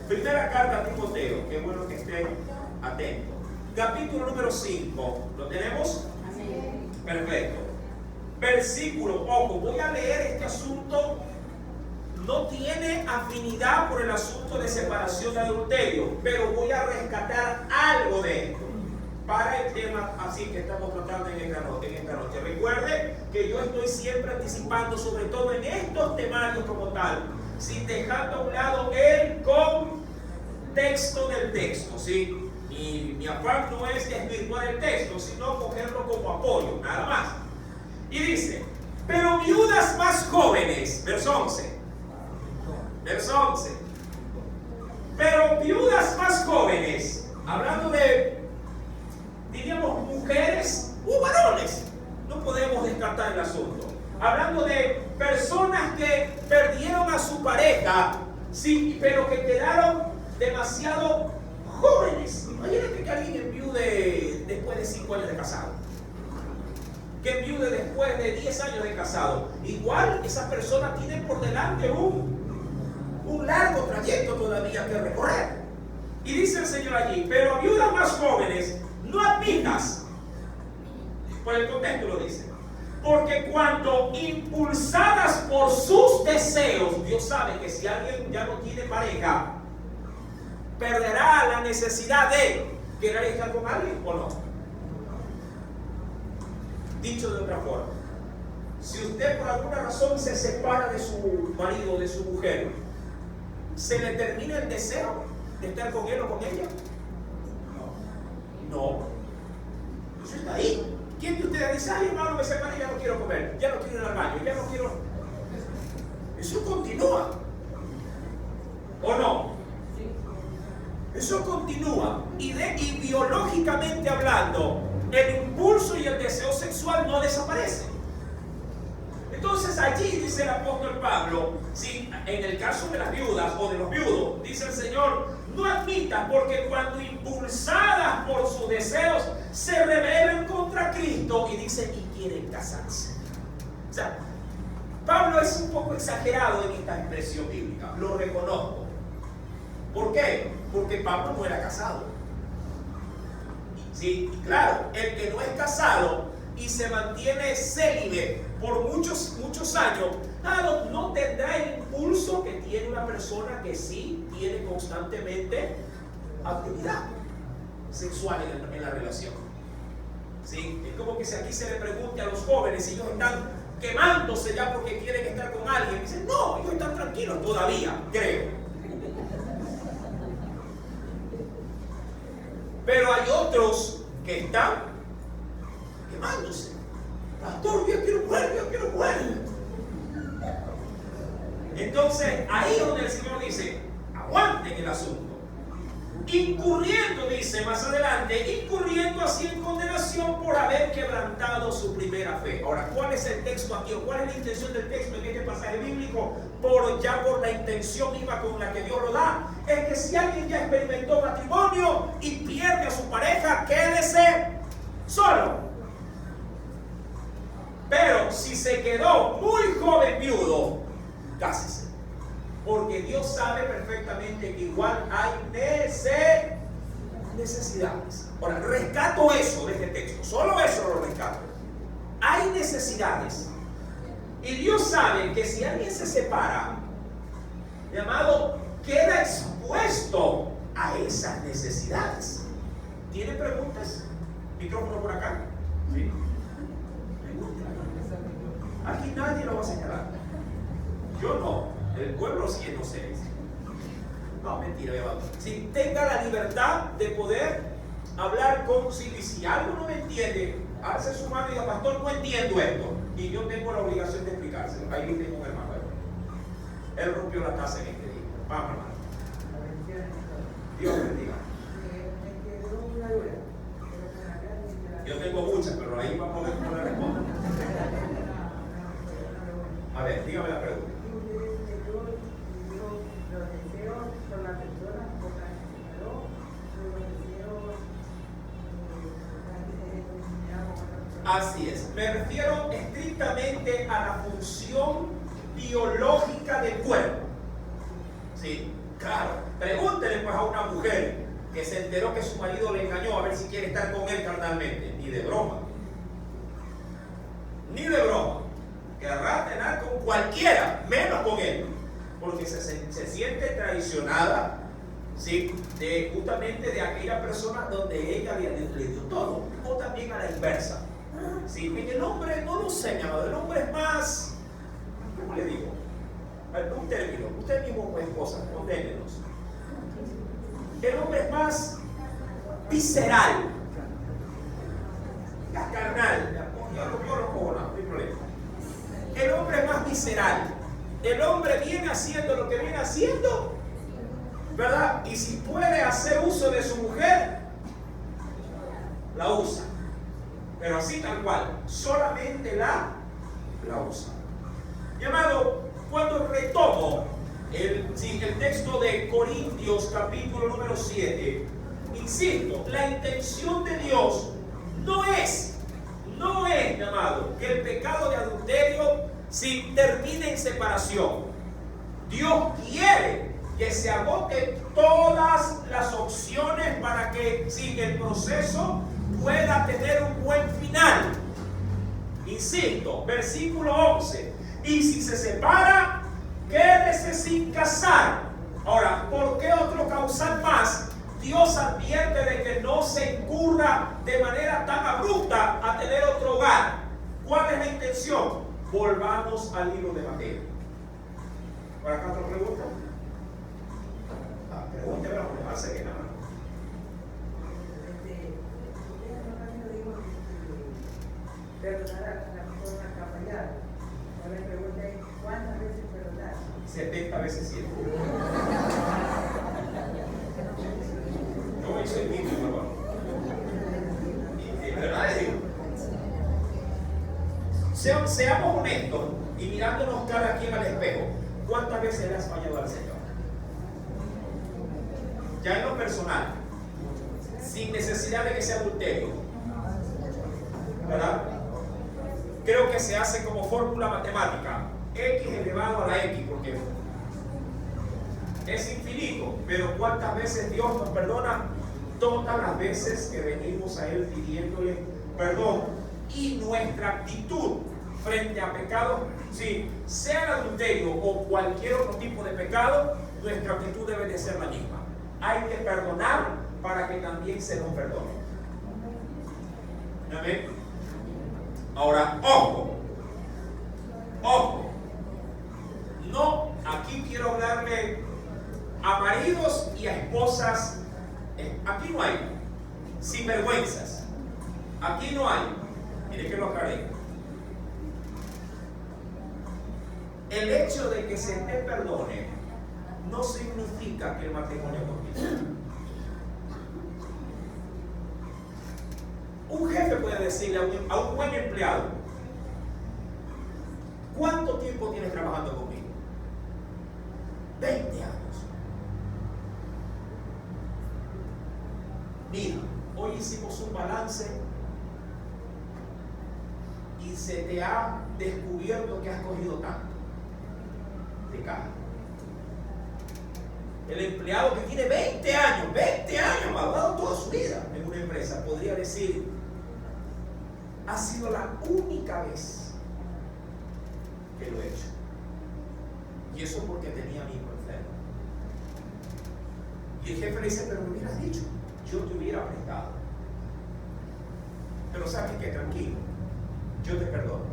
Primera carta a Timoteo, qué bueno que estén atentos. Capítulo número 5, ¿lo tenemos? Perfecto. Versículo, ojo, voy a leer este asunto. No tiene afinidad por el asunto de separación de adulterio, pero voy a rescatar algo de esto para el tema así que estamos tratando en esta noche. Recuerde que yo estoy siempre anticipando, sobre todo en estos temarios como tal, sin dejando a un lado el contexto del texto, ¿sí? Mi afán no es desvirtuar el texto, sino cogerlo como apoyo, nada más. Y dice, pero viudas más jóvenes, verso 11, pero viudas más jóvenes, hablando de, diríamos, mujeres u varones, no podemos descartar el asunto. Hablando de personas que perdieron a su pareja, sí, pero que quedaron demasiado jóvenes. Imagínate que alguien enviude después de 5 años de casado, que enviude después de 10 años de casado. Igual esa persona tiene por delante un largo trayecto todavía que recorrer. Y dice el Señor allí, pero a viudas más jóvenes no admitas. Por el contexto lo dice. Porque cuando impulsadas por sus deseos, Dios sabe que si alguien ya no tiene pareja, perderá la necesidad de querer estar con alguien o no. Dicho de otra forma, Si usted por alguna razón se separa de su marido o de su mujer, ¿se le termina el deseo de estar con él o con ella? No. Eso está ahí. ¿Quién de ustedes dice, ay hermano, me separé, ya no quiero comer, ya no quiero ir al baño, ya no quiero? Eso continúa. ¿O no? Eso continúa. Y biológicamente hablando, el impulso y el deseo sexual no desaparecen. Entonces allí dice el apóstol Pablo, ¿sí? En el caso de las viudas o de los viudos, dice el Señor, no admitan, porque cuando impulsadas por sus deseos se rebelan contra Cristo, y dice, y quieren casarse. O sea, Pablo es un poco exagerado en esta expresión bíblica, lo reconozco. ¿Por qué? Porque Pablo no era casado. Sí, claro, el que no es casado y se mantiene célibe por muchos años, no tendrá el impulso que tiene una persona que sí tiene constantemente actividad sexual en la relación. ¿Sí? Es como que si aquí se le pregunte a los jóvenes si ellos están quemándose ya porque quieren estar con alguien, dicen, no, ellos están tranquilos todavía, creo. Pero hay otros que están quemándose. Pastor, yo quiero mujer. Entonces, ahí es donde el Señor dice, aguanten el asunto. Incurriendo, dice más adelante, incurriendo así en condenación por haber quebrantado su primera fe. Ahora, ¿cuál es el texto aquí? ¿O cuál es la intención del texto en este pasaje bíblico? Por la intención misma con la que Dios lo da, es que si alguien ya experimentó matrimonio y pierde a su pareja, quédese solo. Pero si se quedó muy joven viudo, cásese. Porque Dios sabe perfectamente que igual hay necesidades. Ahora, rescato eso de este texto. Solo eso lo rescato. Hay necesidades. Y Dios sabe que si alguien se separa, mi amado, queda expuesto a esas necesidades. ¿Tiene preguntas? ¿Micrófono por acá? Sí. Aquí nadie lo va a señalar. Yo no. El pueblo sí, no sé. No, mentira, si tenga la libertad de poder hablar con, si algo no me entiende, alce su mano y diga, pastor, no entiendo esto. Y yo tengo la obligación de explicárselo. Ahí tengo un hermano. Él rompió la taza en este día. Vamos, hermano. Dios bendiga. Yo tengo muchas, pero ahí vamos a ver cómo le respondo. A ver, dígame la pregunta. Así es, me refiero estrictamente a la función biológica del cuerpo. Sí, claro. Pregúntele pues a una mujer que se enteró que su marido le engañó a ver si quiere estar con él carnalmente. Ni de broma. Ni de broma. Querrá tener con cualquiera, menos con él. Porque se siente traicionada, ¿sí? Justamente de aquella persona donde ella le dio todo. O también a la inversa. Sí, el hombre, no lo sé, mi amado, el hombre es más, ¿cómo le digo? Un término, usted mismo, esposa, conténenos. El hombre es más visceral, carnal. Yo lo cojo, no hay problema. El hombre es más visceral. El hombre viene haciendo lo que viene haciendo, ¿verdad? Y si puede hacer uso de su mujer, la usa. Pero así tal cual, solamente la usa. Mi amado, cuando retomo el texto de Corintios capítulo número 7, insisto, la intención de Dios no es, mi amado, que el pecado de adulterio termine en separación. Dios quiere que se agoten todas las opciones para que el proceso pueda tener un buen final. Insisto, versículo 11. Y si se separa, quédese sin casar. Ahora, ¿por qué otro causal más? Dios advierte de que no se incurra de manera tan abrupta a tener otro hogar. ¿Cuál es la intención? Volvamos al libro de Mateo. ¿Para acá otra pregunta? Pregúnteme, porque me hace que nada. Perdonar a la persona que ha fallado. Ahora la pregunta es, ¿cuántas veces perdonar? 70 veces 7. Yo hice el mismo, hermano. Y verdad digo. Seamos honestos y mirándonos cada quien al espejo. ¿Cuántas veces le has fallado al Señor? Ya en lo personal, sin necesidad de que sea adulterio, ¿verdad? Creo que se hace como fórmula matemática, x elevado a la x, porque es infinito, pero ¿cuántas veces Dios nos perdona? Todas las veces que venimos a Él pidiéndole perdón. Y nuestra actitud frente a pecados, sí, sea el adulterio o cualquier otro tipo de pecado, nuestra actitud debe de ser la misma. Hay que perdonar para que también se nos perdone. Amén. Ahora, ojo, no, aquí quiero hablarle a maridos y a esposas. Aquí no hay sinvergüenzas, aquí no hay, mire que lo aclaré. El hecho de que se te perdone no significa que el matrimonio continúe. Un jefe puede decirle a un buen empleado: ¿cuánto tiempo tienes trabajando conmigo? 20 años. Mira, hoy hicimos un balance y se te ha descubierto que has cogido tanto de caja. El empleado que tiene 20 años, ha dado toda su vida en una empresa, podría decir: ha sido la única vez que lo he hecho. Y eso porque tenía a mi hijo enfermo. Y el jefe le dice: pero me hubieras dicho, yo te hubiera prestado. Pero sabes que tranquilo, yo te perdono,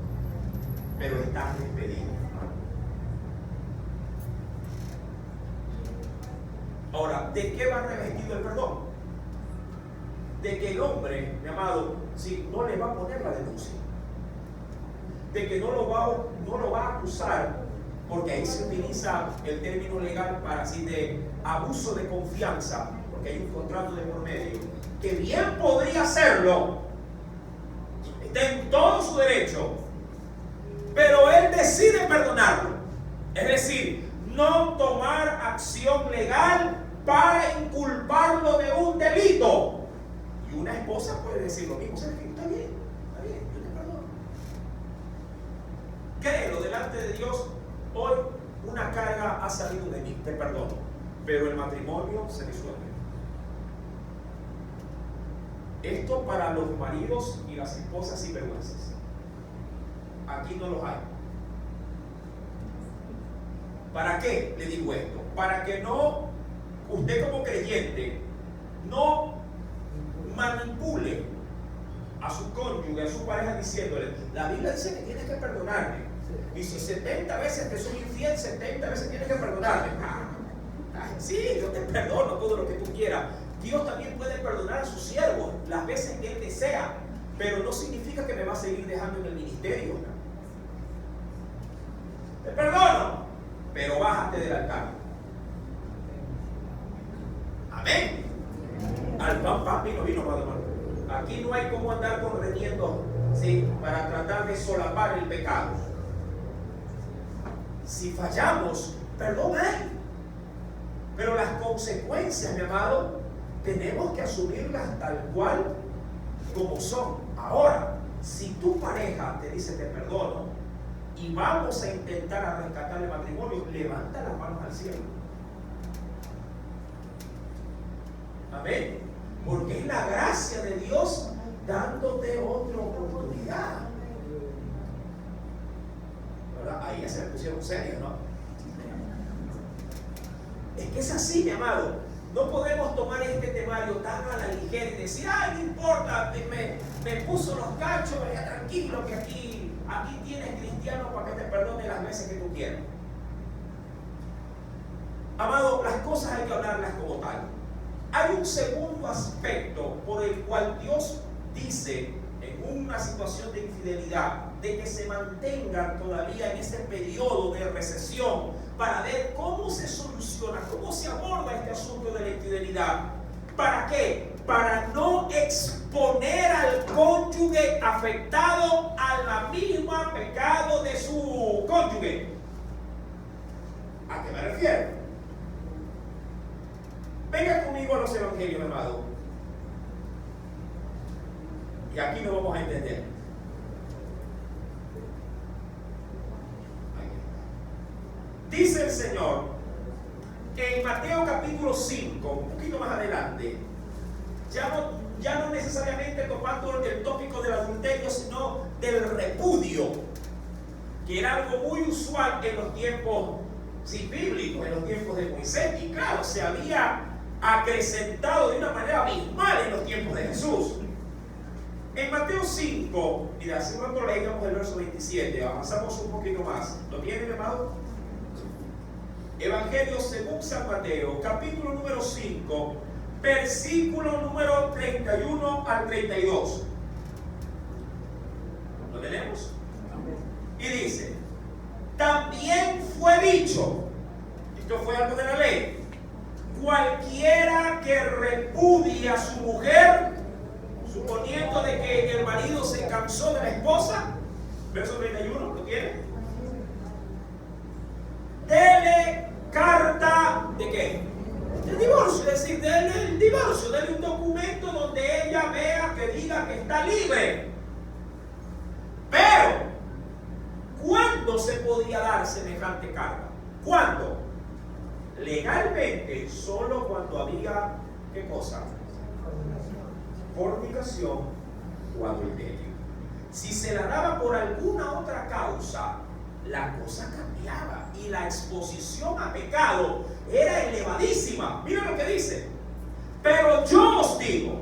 pero estás despedido. Ahora, ¿de qué va revestido el perdón? De que el hombre, mi amado, sí, no le va a poner la denuncia. De que no lo va a acusar, porque ahí se utiliza el término legal para así de abuso de confianza, porque hay un contrato de por medio, que bien podría hacerlo, está en todo su derecho, pero él decide perdonarlo. Es decir, no tomar acción legal para inculparlo de un delito. Y una esposa puede decir lo mismo: ¿sabes qué? Está bien, yo te perdono. Créelo delante de Dios: hoy una carga ha salido de mí, te perdono, pero el matrimonio se disuelve. Esto para los maridos y las esposas sinvergüenzas. Aquí no los hay. ¿Para qué le digo esto? Para que no, usted como creyente, no manipule a su cónyuge, a su pareja diciéndole: la Biblia dice que tienes que perdonarme. Y si 70 veces te soy infiel, 70 veces tienes que perdonarme. Sí, yo te perdono todo lo que tú quieras. Dios también puede perdonar a sus siervos las veces que Él desea, pero no significa que me va a seguir dejando en el ministerio. Te perdono, pero bájate del altar. Amén. Al pan vino, padre. Aquí no hay como andar corriendo, ¿sí?, para tratar de solapar el pecado. Si fallamos, perdón hay. Pero las consecuencias, mi amado, tenemos que asumirlas tal cual como son. Ahora, si tu pareja te dice: te perdono, y vamos a intentar a rescatar el matrimonio, levanta las manos al cielo. Amén. Porque es la gracia de Dios dándote otra oportunidad. ¿Verdad? Ahí ya se me pusieron serios, ¿no? Es que es así, mi amado. No podemos tomar este temario tan a la ligera y decir: ay, no importa, me puso los cachos, ya tranquilo, que aquí Aquí tienes cristianos para que te perdone las veces que tú quieras. Amado, las cosas hay que hablarlas como tal. Hay un segundo aspecto por el cual Dios dice en una situación de infidelidad de que se mantengan todavía en ese periodo de recesión para ver cómo se soluciona, cómo se aborda este asunto de la infidelidad. ¿Para qué? Para no exponer al cónyuge afectado a la misma pecado de su cónyuge. ¿A qué me refiero? Venga conmigo a los evangelios, amado. Y aquí no vamos a entender. Dice el Señor en Mateo capítulo 5, un poquito más adelante, ya no necesariamente tocando el tópico del adulterio, sino del repudio, que era algo muy usual en los tiempos bíblicos, en los tiempos de Moisés, y claro, se había acrecentado de una manera abismal en los tiempos de Jesús. En Mateo 5, mira, hace un rato leíamos el verso 27, avanzamos un poquito más. ¿Lo tienen, amado? Evangelio según San Mateo, capítulo número 5, versículo número 31 al 32. ¿Lo tenemos? Y dice: también fue dicho, esto fue algo de la ley, cualquiera que repudie a su mujer, suponiendo de que el marido se cansó de la esposa, verso 31, ¿lo tiene? Dele carta de qué? De divorcio, es decir, dele el divorcio, dele un documento donde ella vea que diga que está libre. Pero, ¿cuándo se podía dar semejante carta? ¿Cuándo? Legalmente, solo cuando había, ¿qué cosa? Fornicación o adulterio. Si se la daba por alguna otra causa, la cosa cambiaba y la exposición a pecado era elevadísima. Mira lo que dice: pero yo os digo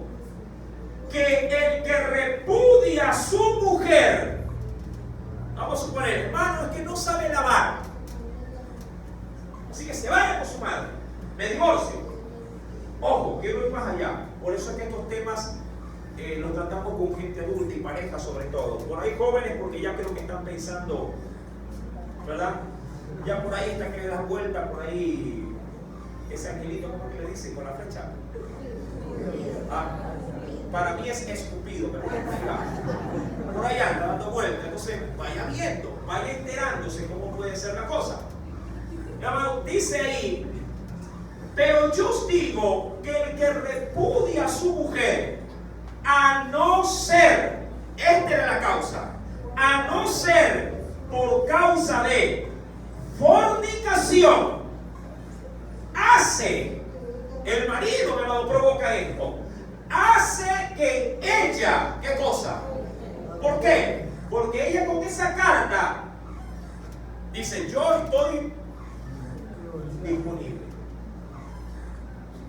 que el que repudia a su mujer, vamos a suponer, hermano, es que no sabe lavar, así que se vaya con su madre, me divorcio. Ojo, quiero ir más allá. Por eso es que estos temas los tratamos con gente adulta y pareja sobre todo. Por ahí jóvenes, porque ya creo que están pensando, ¿verdad? Ya por ahí está que le das vuelta, por ahí ese angelito, ¿cómo que le dicen con la flecha? Para mí es escupido, pero por ahí anda dando vuelta. Entonces vaya viendo, vaya enterándose cómo puede ser la cosa. Dice ahí: pero yo os digo que el que repudia a su mujer, a no ser, esta era la causa, a no ser por causa de fornicación, hace, el marido, me lo provoca esto, hace que ella, ¿qué cosa? ¿Por qué? Porque ella con esa carta dice: yo estoy disponible.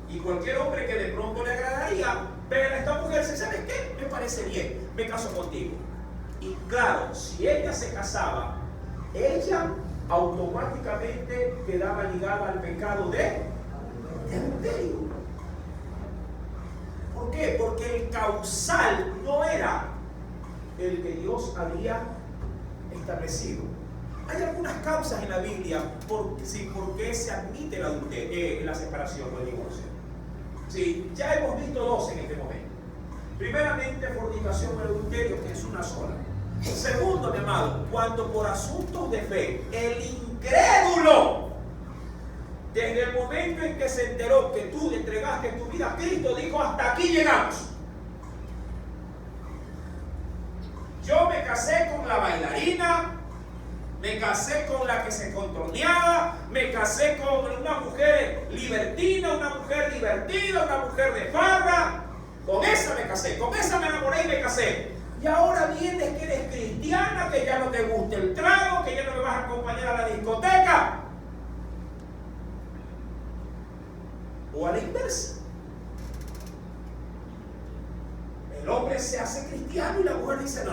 Y cualquier hombre que de pronto le agradaría ver a esta mujer, ¿sabes qué? Me parece bien, me caso contigo. Y claro, si ella se casaba, ella automáticamente quedaba ligada al pecado de adulterio. ¿Por qué? Porque el causal no era el que Dios había establecido. Hay algunas causas en la Biblia por qué se admite la separación o el divorcio. Sí, ya hemos visto dos en este momento. Primeramente, fornicación o adulterio, que es una sola. Segundo, mi amado, cuando por asuntos de fe el incrédulo, desde el momento en que se enteró que tú le entregaste tu vida a Cristo, dijo: hasta aquí llegamos. Yo me casé con la bailarina, me casé con la que se contorneaba, me casé con una mujer libertina, una mujer divertida, una mujer de farra. Con esa me casé, con esa me enamoré y me casé. Y ahora vienes que eres cristiana, que ya no te gusta el trago, que ya no me vas a acompañar a la discoteca. O a la inversa. El hombre se hace cristiano y la mujer dice: no,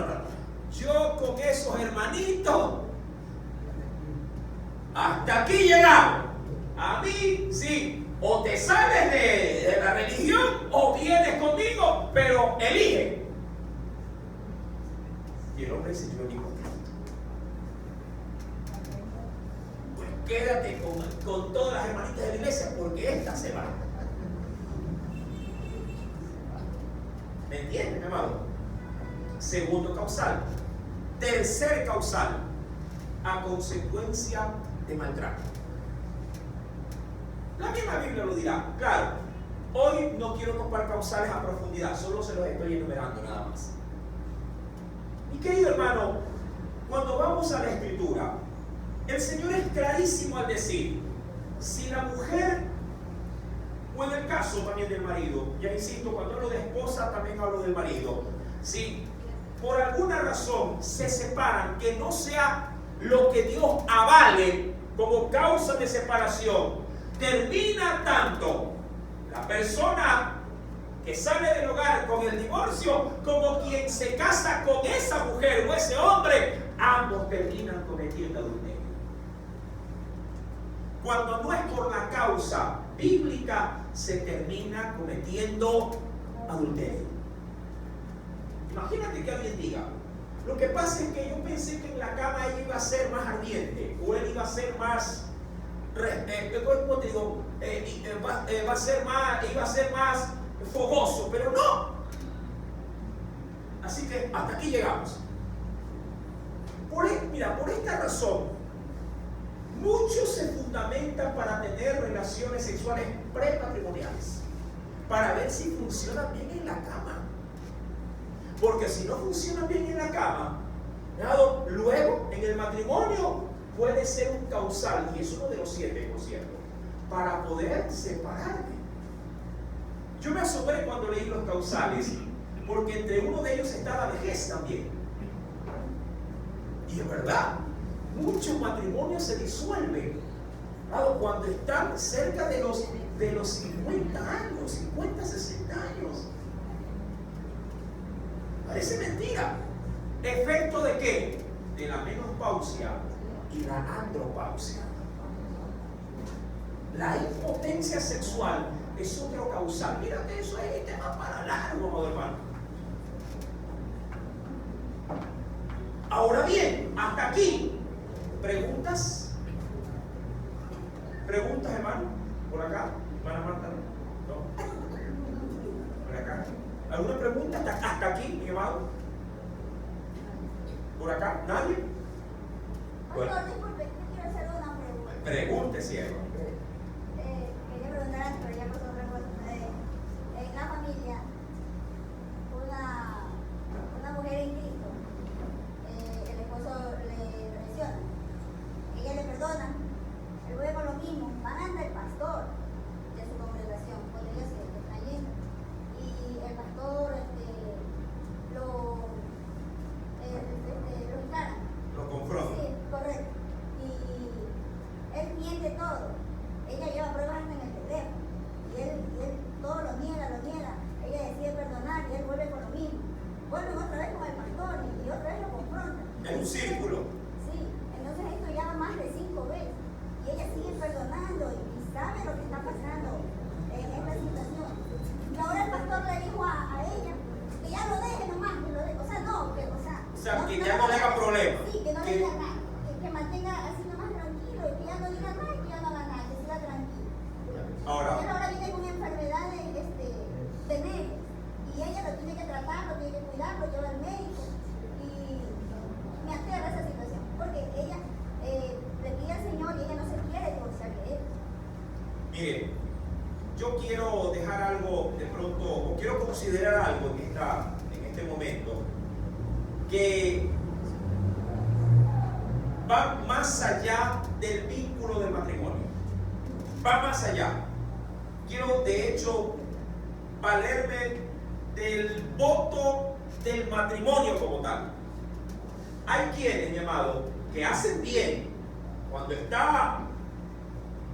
yo con esos hermanitos, hasta aquí llegamos. A mí, sí, o te sales de la religión o vienes conmigo, pero elige. Y el hombre dice, yo ni contigo. Pues quédate con todas las hermanitas de la iglesia porque esta se va. ¿Me entienden, mi amado? Segundo causal. Tercer causal, a consecuencia de maltrato. La misma Biblia lo dirá. Claro, hoy no quiero tocar causales a profundidad, solo se los estoy enumerando nada más. Y querido hermano, cuando vamos a la Escritura, el Señor es clarísimo al decir, si la mujer, o en el caso también del marido, ya insisto, cuando hablo de esposa también hablo del marido, si por alguna razón se separan, que no sea lo que Dios avale como causa de separación, termina tanto la persona que sale del hogar con el divorcio como quien se casa con esa mujer o ese hombre, ambos terminan cometiendo adulterio. Cuando no es por la causa bíblica, se termina cometiendo adulterio. Imagínate que alguien diga, lo que pasa es que yo pensé que en la cama ella iba a ser más ardiente, o él iba a ser más, ¿cómo te digo? Iba a ser más fogoso, pero no. Así que hasta aquí llegamos. Mira, por esta razón, muchos se fundamentan para tener relaciones sexuales prematrimoniales, para ver si funcionan bien en la cama. Porque si no funcionan bien en la cama, luego en el matrimonio puede ser un causal, y es uno de los 7, por cierto, para poder separarte. Yo me asombré cuando leí los causales, porque entre uno de ellos está la vejez también. Y es verdad, muchos matrimonios se disuelven cuando están cerca de los 50 años, 50, 60 años. Parece mentira. ¿Efecto de qué? De la menopausia y la andropausia. La impotencia sexual es otro causal. Mírate, eso es tema para largo, amado hermano. Ahora bien, hasta aquí, ¿preguntas? ¿Preguntas, hermano? ¿Por acá? ¿Hermana Marta? ¿No? ¿Por acá? ¿Alguna pregunta hasta aquí, mi hermano? ¿Por acá? ¿Nadie? Bueno. Disculpe, yo quiero hacer una pregunta. Pregunte, sierva. Quería preguntar, pero ya pasó otra cosa. En la familia, una mujer en Cristo, el esposo le traiciona, ella le perdona, él vuelve con lo mismo, van ante el pastor de su congregación, cuando ella se está yendo, y el pastor lo encara. Lo confronta. Sí, correcto. Y él miente todo. Ella lleva pruebas hasta en el teléfono. Y él todo lo niega. Ella decide perdonar y él vuelve con lo mismo. Vuelven otra vez con el pastor y otra vez lo confrontan. En un círculo. Sí, entonces esto ya va más de 5 veces. Y ella sigue perdonando y sabe lo que está pasando en esta situación. Y ahora el pastor le dijo a ella que ya lo deje nomás, que lo deje. O sea, no, que, que ya no le haga problema. Sí, que no le diga nada. Que mantenga así nomás tranquilo y que ya no diga nada y que ya no haga nada, que siga tranquilo. Ahora viene con enfermedades de nervios y ella lo tiene que tratar, lo tiene que cuidar, lo lleva al médico y me aterra esa situación porque ella le pide al Señor y ella no se quiere divorciar de él. Mire, yo quiero dejar algo de pronto, o quiero considerar algo en este momento que va más allá del vínculo del matrimonio. Va más allá. Quiero, de hecho, valerme del voto del matrimonio como tal. Hay quienes, mi amado, que hacen bien cuando está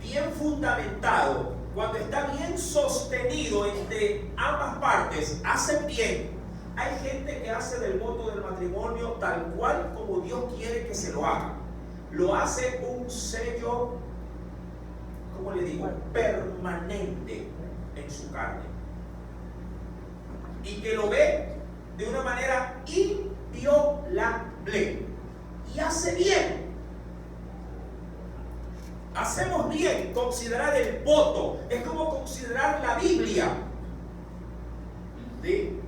bien fundamentado, cuando está bien sostenido entre ambas partes, hacen bien Hay gente que hace del voto del matrimonio tal cual como Dios quiere que se lo haga. Lo hace un sello, ¿cómo le digo?, permanente en su carne. Y que lo ve de una manera inviolable. Y hace bien. Hacemos bien considerar el voto. Es como considerar la Biblia. ¿Sí?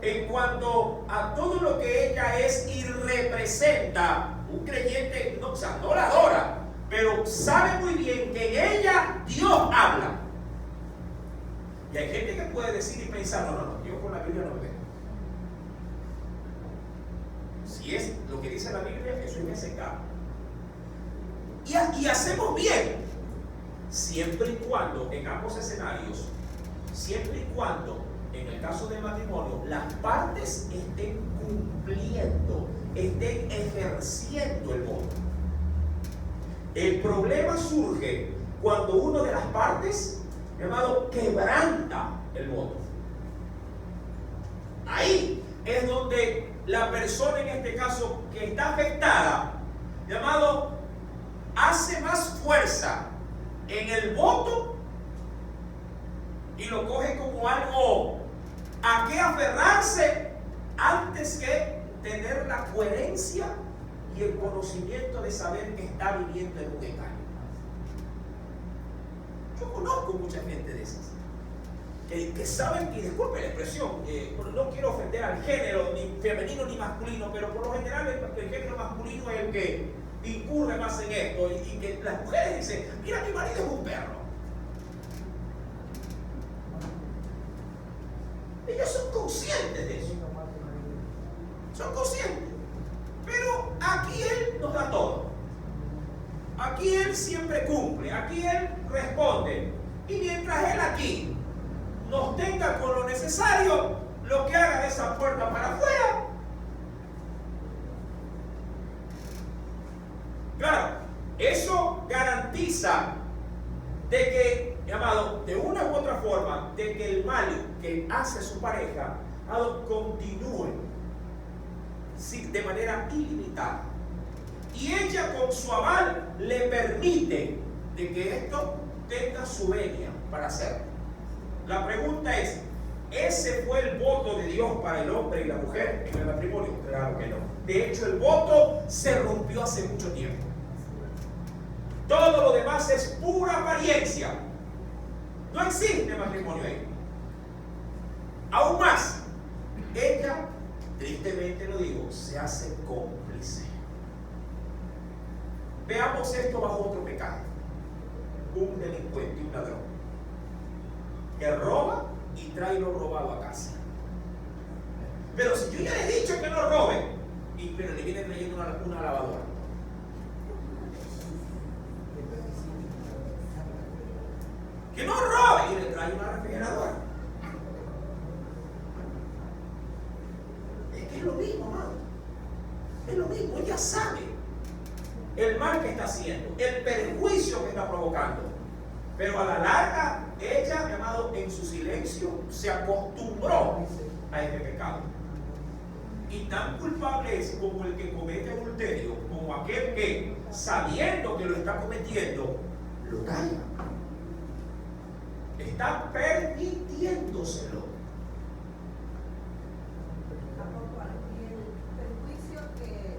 En cuanto a todo lo que ella es y representa, un creyente no, o sea, no la adora, pero sabe muy bien que en ella Dios habla. Y hay gente que puede decir y pensar, no, yo con la Biblia no me veo. Si es lo que dice la Biblia, eso es que se cae. Y hacemos bien, siempre y cuando en ambos escenarios, siempre y cuando en el caso del matrimonio las partes estén cumpliendo, estén ejerciendo el voto. El problema surge cuando uno de las partes, llamado, quebranta el voto. Ahí es donde la persona en este caso que está afectada, llamado, hace más fuerza en el voto y lo coge como algo a qué aferrarse antes que tener la coherencia y el conocimiento de saber que está viviendo en un engaño. Yo conozco mucha gente de esas que saben, y disculpe la expresión, no quiero ofender al género ni femenino ni masculino, pero por lo general el género masculino es el que incurre más en esto, y que las mujeres dicen, mira, mi marido es un perro. Ellos son conscientes de eso. Son conscientes. Pero aquí Él nos da todo. Aquí Él siempre cumple. Aquí Él responde. Y mientras Él aquí nos tenga con lo necesario, lo que haga de esa puerta para afuera. Claro, eso garantiza de que, llamado, de una u otra forma, de que el mal que hace su pareja continúe de manera ilimitada. Y ella con su aval le permite de que esto tenga su venia para hacerlo. La pregunta es, ¿ese fue el voto de Dios para el hombre y la mujer en el matrimonio? Claro que no. De hecho, el voto se rompió hace mucho tiempo. Todo lo demás es pura apariencia. No existe matrimonio ahí. Aún más, ella, tristemente lo digo, se hace cómplice. Veamos esto bajo otro pecado. Un delincuente, un ladrón, que roba y trae lo robado a casa. Pero si yo ya le he dicho que no robe, pero le viene trayendo una lavadora. Que no robe y le trae una refrigeradora. Es que es lo mismo, amado. Es lo mismo, ella sabe el mal que está haciendo, el perjuicio que está provocando. Pero a la larga, ella, amado, en su silencio, se acostumbró a este pecado. Y tan culpable es como el que comete adulterio, como aquel que, sabiendo que lo está cometiendo, lo calla. Está permitiéndoselo. El perjuicio que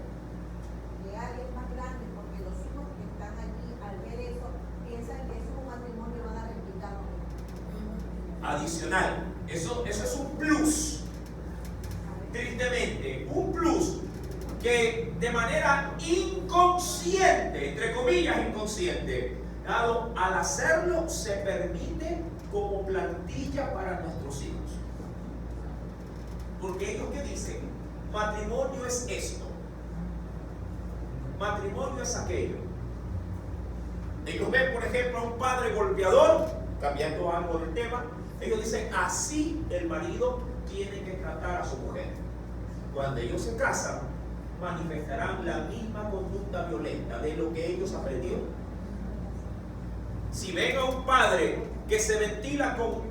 hay es más grande porque los hijos que están allí al ver eso piensan que eso es un matrimonio y van a replicarlo. Adicional, eso es un plus. Tristemente, un plus que de manera inconsciente, entre comillas inconsciente, dado al hacerlo se permite como plantilla para nuestros hijos. Porque ellos que dicen, matrimonio es esto, matrimonio es aquello. Ellos ven, por ejemplo, a un padre golpeador, cambiando algo del tema, ellos dicen, así el marido tiene que tratar a su mujer. Cuando ellos se casan, manifestarán la misma conducta violenta de lo que ellos aprendieron. Si ven a un padre que se ventila con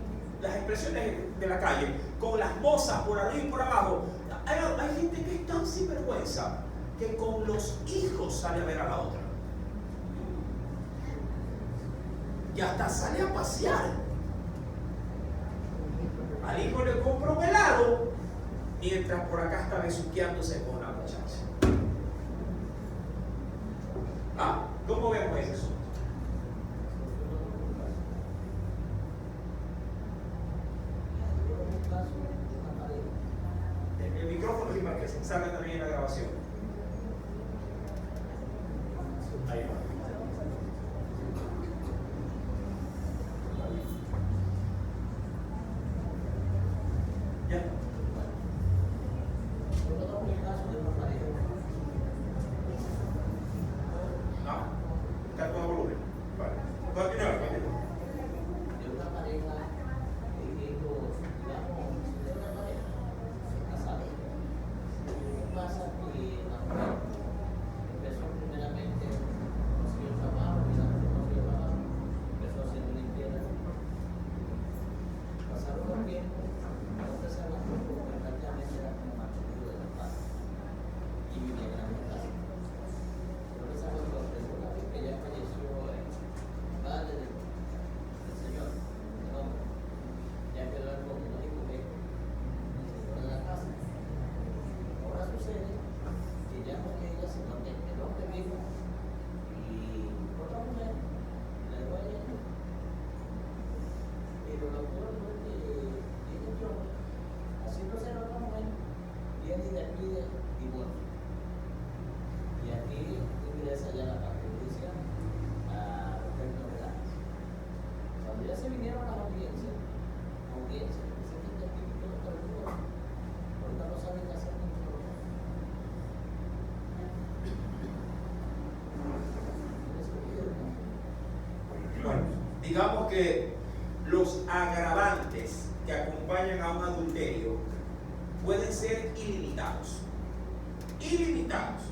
las expresiones de la calle, con las mozas por arriba y por abajo. Hay gente que es tan sinvergüenza que con los hijos sale a ver a la otra. Y hasta sale a pasear. Al hijo le compra un helado, mientras por acá está besuqueándose con una muchacha. ¿Cómo vemos eso? El micrófono y para que se salga también en la grabación. Ahí va. Ya. Está todo volumen. Vale. Continúa. De una pareja que digamos, de una pareja casada. ¿Qué pasa? Que la mujer empezó primeramente consiguió trabajo, y la mujer consiguió trabajo, empezó haciendo limpieza. Pasaron los tiempos, entonces se la mujer prácticamente era como mantenido de la paz y vivía en la casa. Pero esa fue la segunda vez que ya falleció el padre del Señor, el hombre. Ya quedó el único que de la casa. Ahora sucede que ya no es ella, sino que el hombre vivo y otra mujer le dio a ella. Pero lo peor fue que viene yo, haciéndose la otra mujer, viene y le pide divorcio. Y aquí ingresa ya la parte judicial a los términos legales. Cuando ya se vinieron a las audiencias, dicen que el típico no está el divorcio. Ahorita no saben qué hacer con todo. Bueno, digamos que los agravantes que acompañan a un adulterio pueden ser ilimitados. Ilimitados.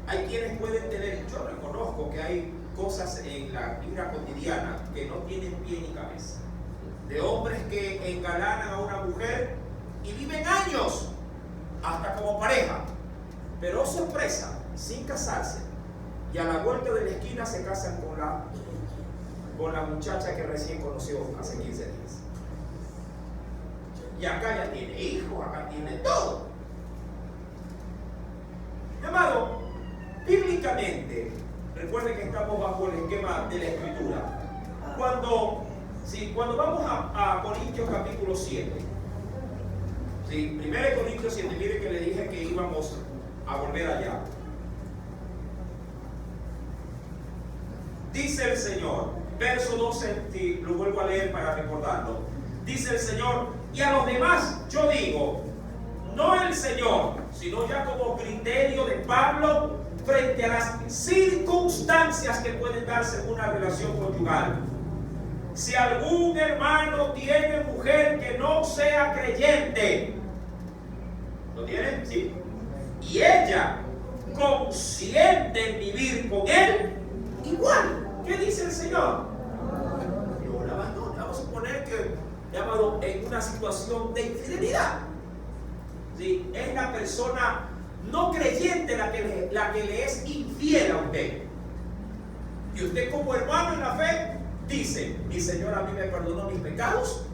Hay quienes pueden tener, yo reconozco que hay cosas en la vida cotidiana que no tienen pie ni cabeza. De hombres que engalanan a una mujer y viven años hasta como pareja, pero oh sorpresa, sin casarse, y a la vuelta de la esquina se casan con la muchacha que recién conoció hace 15 días. Y acá ya tiene hijos, acá tiene todo. Amado, bíblicamente, recuerden que estamos bajo el esquema de la Escritura. Cuando vamos a Corintios capítulo 7, 1 Corintios 7, miren que le dije que íbamos a volver allá. Dice el Señor, verso 12, lo vuelvo a leer para recordarlo. Dice el Señor, y a los demás yo digo, no el Señor, sino ya como criterio de Pablo frente a las circunstancias que pueden darse en una relación conyugal. Si algún hermano tiene mujer que no sea creyente, ¿lo tiene? Sí. Y ella consiente en vivir con él, igual. ¿Qué dice el Señor? No la abandone. Vamos a suponer que, llamado, en una situación de infidelidad. ¿Sí? Es la persona no creyente la que le es infiel a usted. Y usted como hermano en la fe dice, mi Señor a mí me perdonó mis pecados,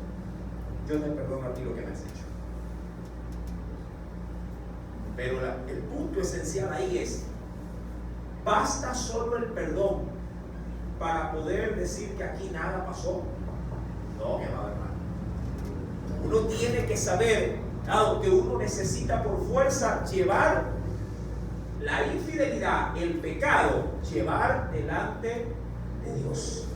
yo te perdono a ti lo que me has hecho. Pero el punto esencial ahí es, ¿basta solo el perdón para poder decir que aquí nada pasó? No, mi amado hermano. Uno tiene que saber, dado que uno necesita por fuerza llevar la infidelidad, el pecado, llevar delante de Dios.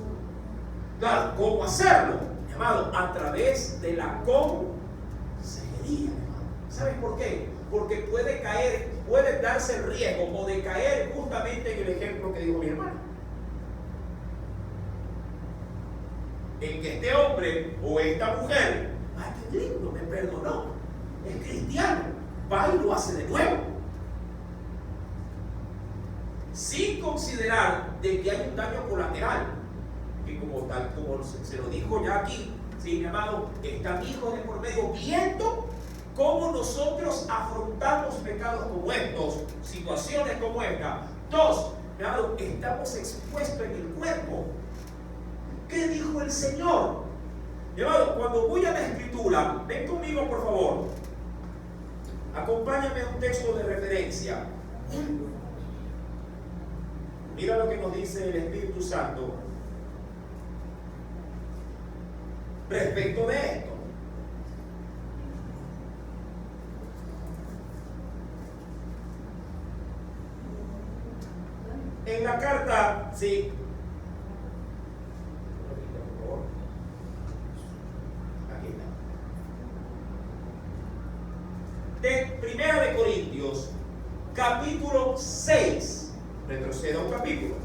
Claro, ¿cómo hacerlo? Mi amado, a través de la consejería, mi amado. ¿Sabes por qué? Porque puede darse el riesgo o de caer justamente en el ejemplo que dijo mi hermano. En que este hombre o esta mujer, ay, qué lindo, me perdonó, es cristiano, va y lo hace de nuevo. Sin considerar de que hay un daño colateral, que como se lo dijo ya aquí, Sí, mi amado, están hijos de por medio viendo cómo nosotros afrontamos pecados como estos, situaciones como esta. Dos, mi amado, estamos expuestos en el cuerpo. ¿Qué dijo el Señor? Mi amado, cuando voy a la Escritura, ven conmigo por favor. Acompáñame a un texto de referencia. Mira lo que nos dice el Espíritu Santo respecto de esto. En la carta, sí. Aquí está. De Primera de Corintios, capítulo 6. Retroceda un capítulo.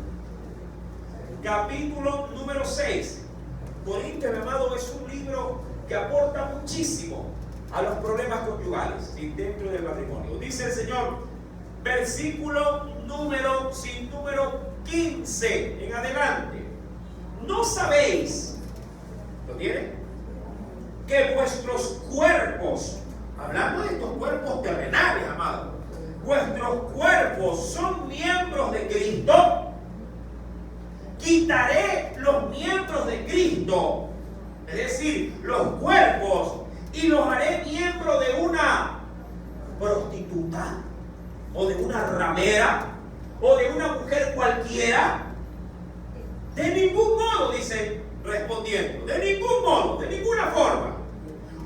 Capítulo número 6. Corintios, mi amado, es un libro que aporta muchísimo a los problemas conyugales dentro del matrimonio. Dice el Señor, versículo número 15 en adelante. ¿No sabéis, lo tiene? Que vuestros cuerpos, hablando de estos cuerpos terrenales, amados, vuestros cuerpos son miembros de Cristo? Quitaré los miembros de Cristo, es decir, los cuerpos, y los haré miembros de una prostituta, o de una ramera, o de una mujer cualquiera. De ningún modo, dice respondiendo, de ningún modo, de ninguna forma.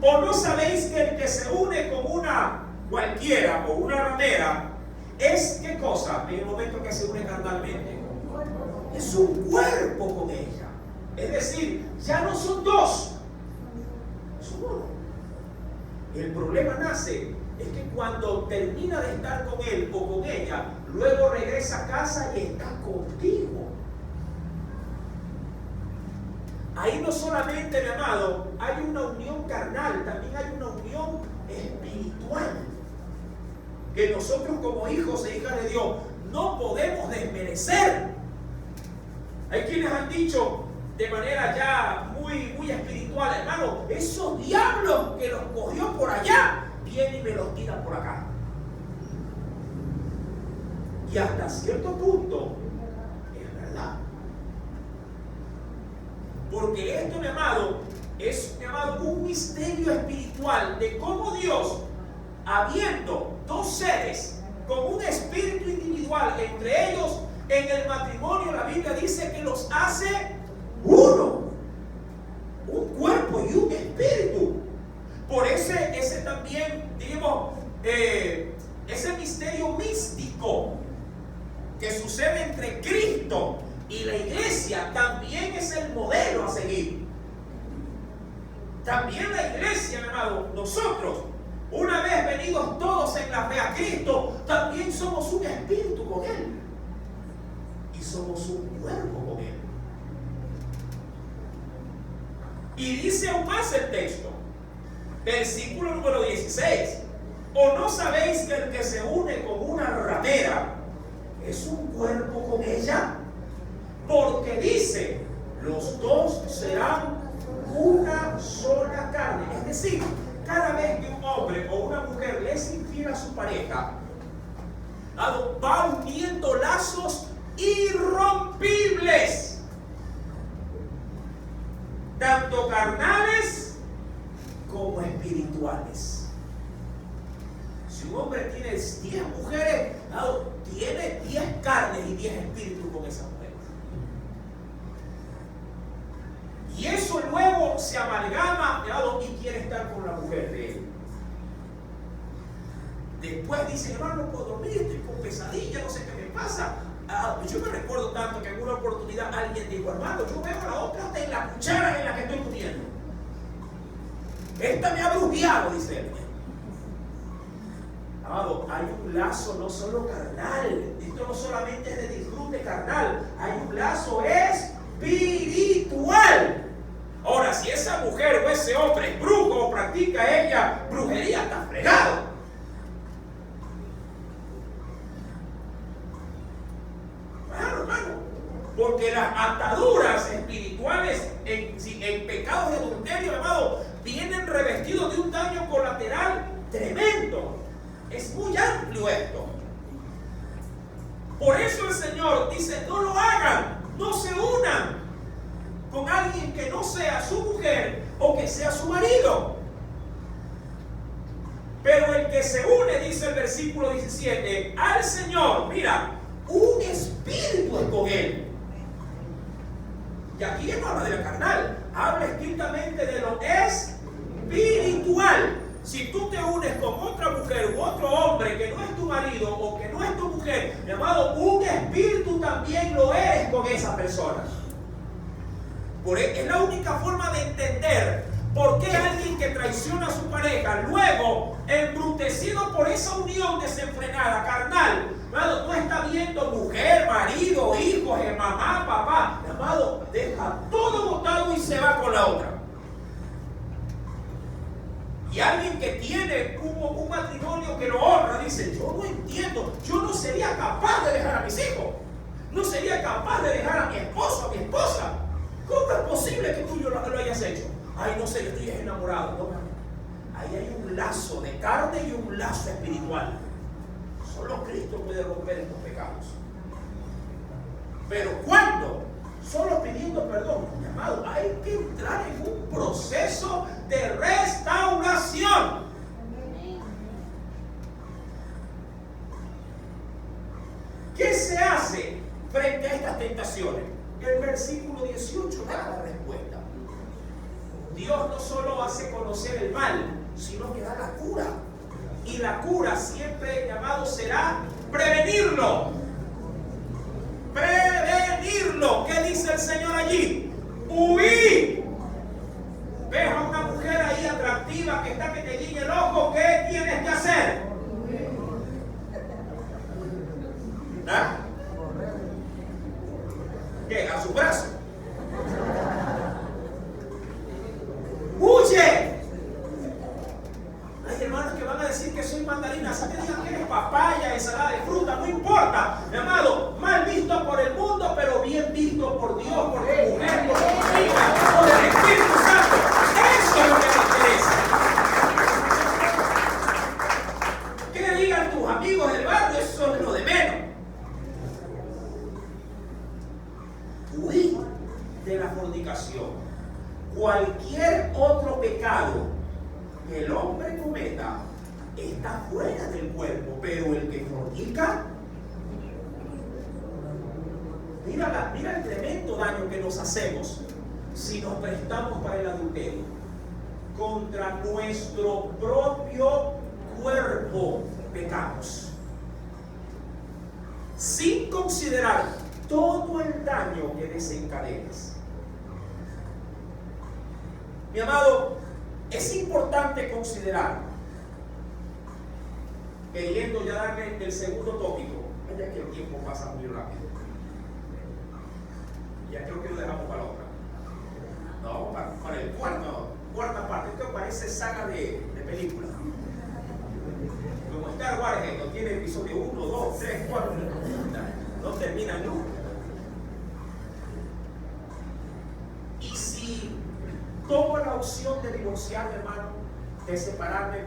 ¿O no sabéis que el que se une con una cualquiera o una ramera es qué cosa? En el momento que se une carnalmente, es un cuerpo con ella. Es decir, ya no son dos, son uno. El problema nace es que cuando termina de estar con él o con ella, luego regresa a casa y está contigo. Ahí no solamente, mi amado, hay una unión carnal, también hay una unión espiritual que nosotros como hijos e hijas de Dios no podemos desmerecer. Hay quienes han dicho de manera ya muy espiritual, hermano, esos diablos que los cogió por allá, vienen y me los tiran por acá. Y hasta cierto punto es verdad. Porque esto, mi amado, es, mi amado, un misterio espiritual de cómo Dios, habiendo dos seres con un espíritu individual entre ellos, en el matrimonio la Biblia dice que los hace uno, un cuerpo y un espíritu. Por ese también, digamos, ese misterio místico que sucede entre Cristo y la iglesia, también es el modelo a seguir. También la iglesia, mi amado, nosotros, una vez venidos todos en la fe a Cristo, también somos un espíritu con Él. Y somos un cuerpo con Él. Y dice aún más el texto, versículo número 16. ¿O no sabéis que el que se une con una ramera es un cuerpo con ella? Porque dice, los dos serán una sola carne. Es decir, cada vez que un hombre o una mujer le es infiel a su pareja, va uniendo lazos irrompibles, tanto carnales como espirituales. Si un hombre tiene 10 mujeres, tiene 10 carnes y 10 espíritus con esas mujeres. Y eso luego se amalgama y quiere estar con la mujer de él. Después dice, hermano, no puedo dormir, estoy con pesadilla, no sé qué me pasa. Yo me recuerdo tanto que en una oportunidad alguien dijo, hermano, yo veo a la otra hasta en la cuchara en la que estoy comiendo. Esta me ha brujeado, dice él. Amado, hay un lazo no solo carnal. Esto no solamente es de disfrute carnal, hay un lazo espiritual. Ahora, si esa mujer o ese hombre es brujo o practica ella brujería, está fregado. Claro, hermano. Porque las ataduras espirituales en pecados de adulterio, amado, vienen revestidos de un daño colateral tremendo. Es muy amplio esto. Por eso el Señor dice, no lo hagan, no se unan con alguien que no sea su mujer o que sea su marido. Pero el que se une, dice el versículo 17, al Señor, mira, un espíritu es con él. Y aquí no habla de la carnal, habla estrictamente de lo espiritual. Si tú te unes con otra mujer u otro hombre que no es tu marido o que no es tu mujer, mi amado, un espíritu también lo eres con esa persona. Es la única forma de entender por qué alguien que traiciona a su pareja, luego, embrutecido por esa unión desenfrenada, carnal, mi amado, no está viendo mujer, marido, hijos, mamá, papá. Mi amado, deja todo botado y se va con la otra. Y alguien que tiene un matrimonio que lo honra, dice, yo no entiendo, yo no sería capaz de dejar a mis hijos, no sería capaz de dejar a mi esposo, a mi esposa. ¿Cómo es posible que tú lo hayas hecho? Ay, no sé, yo estoy enamorado. No, ahí hay un lazo de carne y un lazo espiritual. Solo Cristo puede romper estos pecados. Pero ¿cuándo? Solo pidiendo perdón. Mi amado, hay que entrar en un proceso de restauración. ¿Qué se hace frente a estas tentaciones? El versículo 18 da la respuesta. Dios no solo hace conocer el mal, sino que da la cura. Y la cura siempre, llamado, será prevenirlo. Prevenirlo. ¿Qué dice el Señor allí? Huir. Ves a una mujer ahí atractiva que está que te guiñe el ojo, ¿qué tienes que hacer? ¿Ah? ¿Qué? A su brazo. ¡Huye! Hay hermanos que van a decir que soy mandarina, así que digan que eres papaya, ensalada de fruta, no importa. Mi amado, mal visto por el mundo, pero bien visto por Dios, por tu mujer, por tu hija, por el Espíritu Santo. Eso es lo que me interesa. Que digan tus amigos del barrio, eso es lo de menos. Huir de la fornicación. Cualquier otro pecado que el hombre cometa está fuera del cuerpo, pero el que fornica, mira el tremendo daño que nos hacemos si nos prestamos para el adulterio. Contra nuestro propio cuerpo pecamos, sin considerar todo el daño que desencadenas. Mi amado, es importante considerar, queriendo ya darle el segundo tópico, ya que el tiempo pasa muy rápido. Ya creo que lo dejamos para otra. No, para el cuarta parte. Esto parece saga de película. Como Star Wars, no tiene episodio 1, 2, 3, 4. No termina nunca. Y si tomo la opción de divorciarme, hermano, de separarme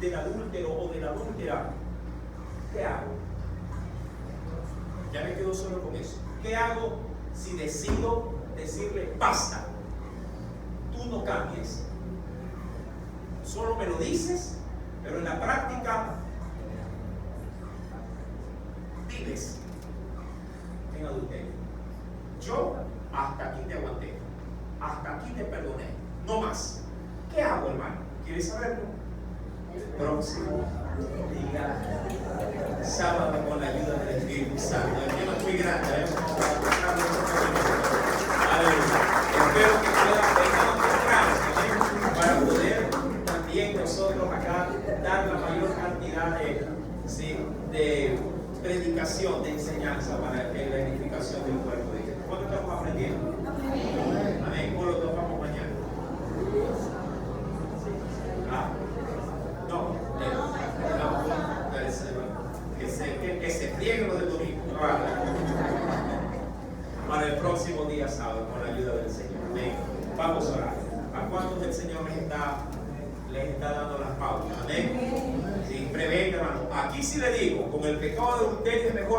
del adúltero o de la adúltera, ¿qué hago? Ya me quedo solo con eso. ¿Qué hago si decido decirle basta? Tú no cambies. Solo me lo dices, pero en la práctica vives en adulterio. Yo hasta aquí te aguanté, hasta aquí te perdoné, no más. ¿Qué hago, hermano? ¿Quieres saberlo? Próximo día, sábado, con la ayuda del Espíritu Santo. El tema es muy grande, ¿eh? Espero que puedan venir para poder también nosotros acá dar la mayor cantidad de predicación, de enseñanza para la edificación del cuerpo de Cristo. ¿Cuánto estamos aprendiendo? Amén. ¿Cómo lo topamos mañana? Que se frieguen los del domingo. el próximo día sábado con la ayuda del Señor. Amén. Vamos a orar. ¿A cuántos el Señor les está dando las pautas? Amén. Sí, prevenga, hermano. Aquí sí le digo, con el pecado de adulterio es mejor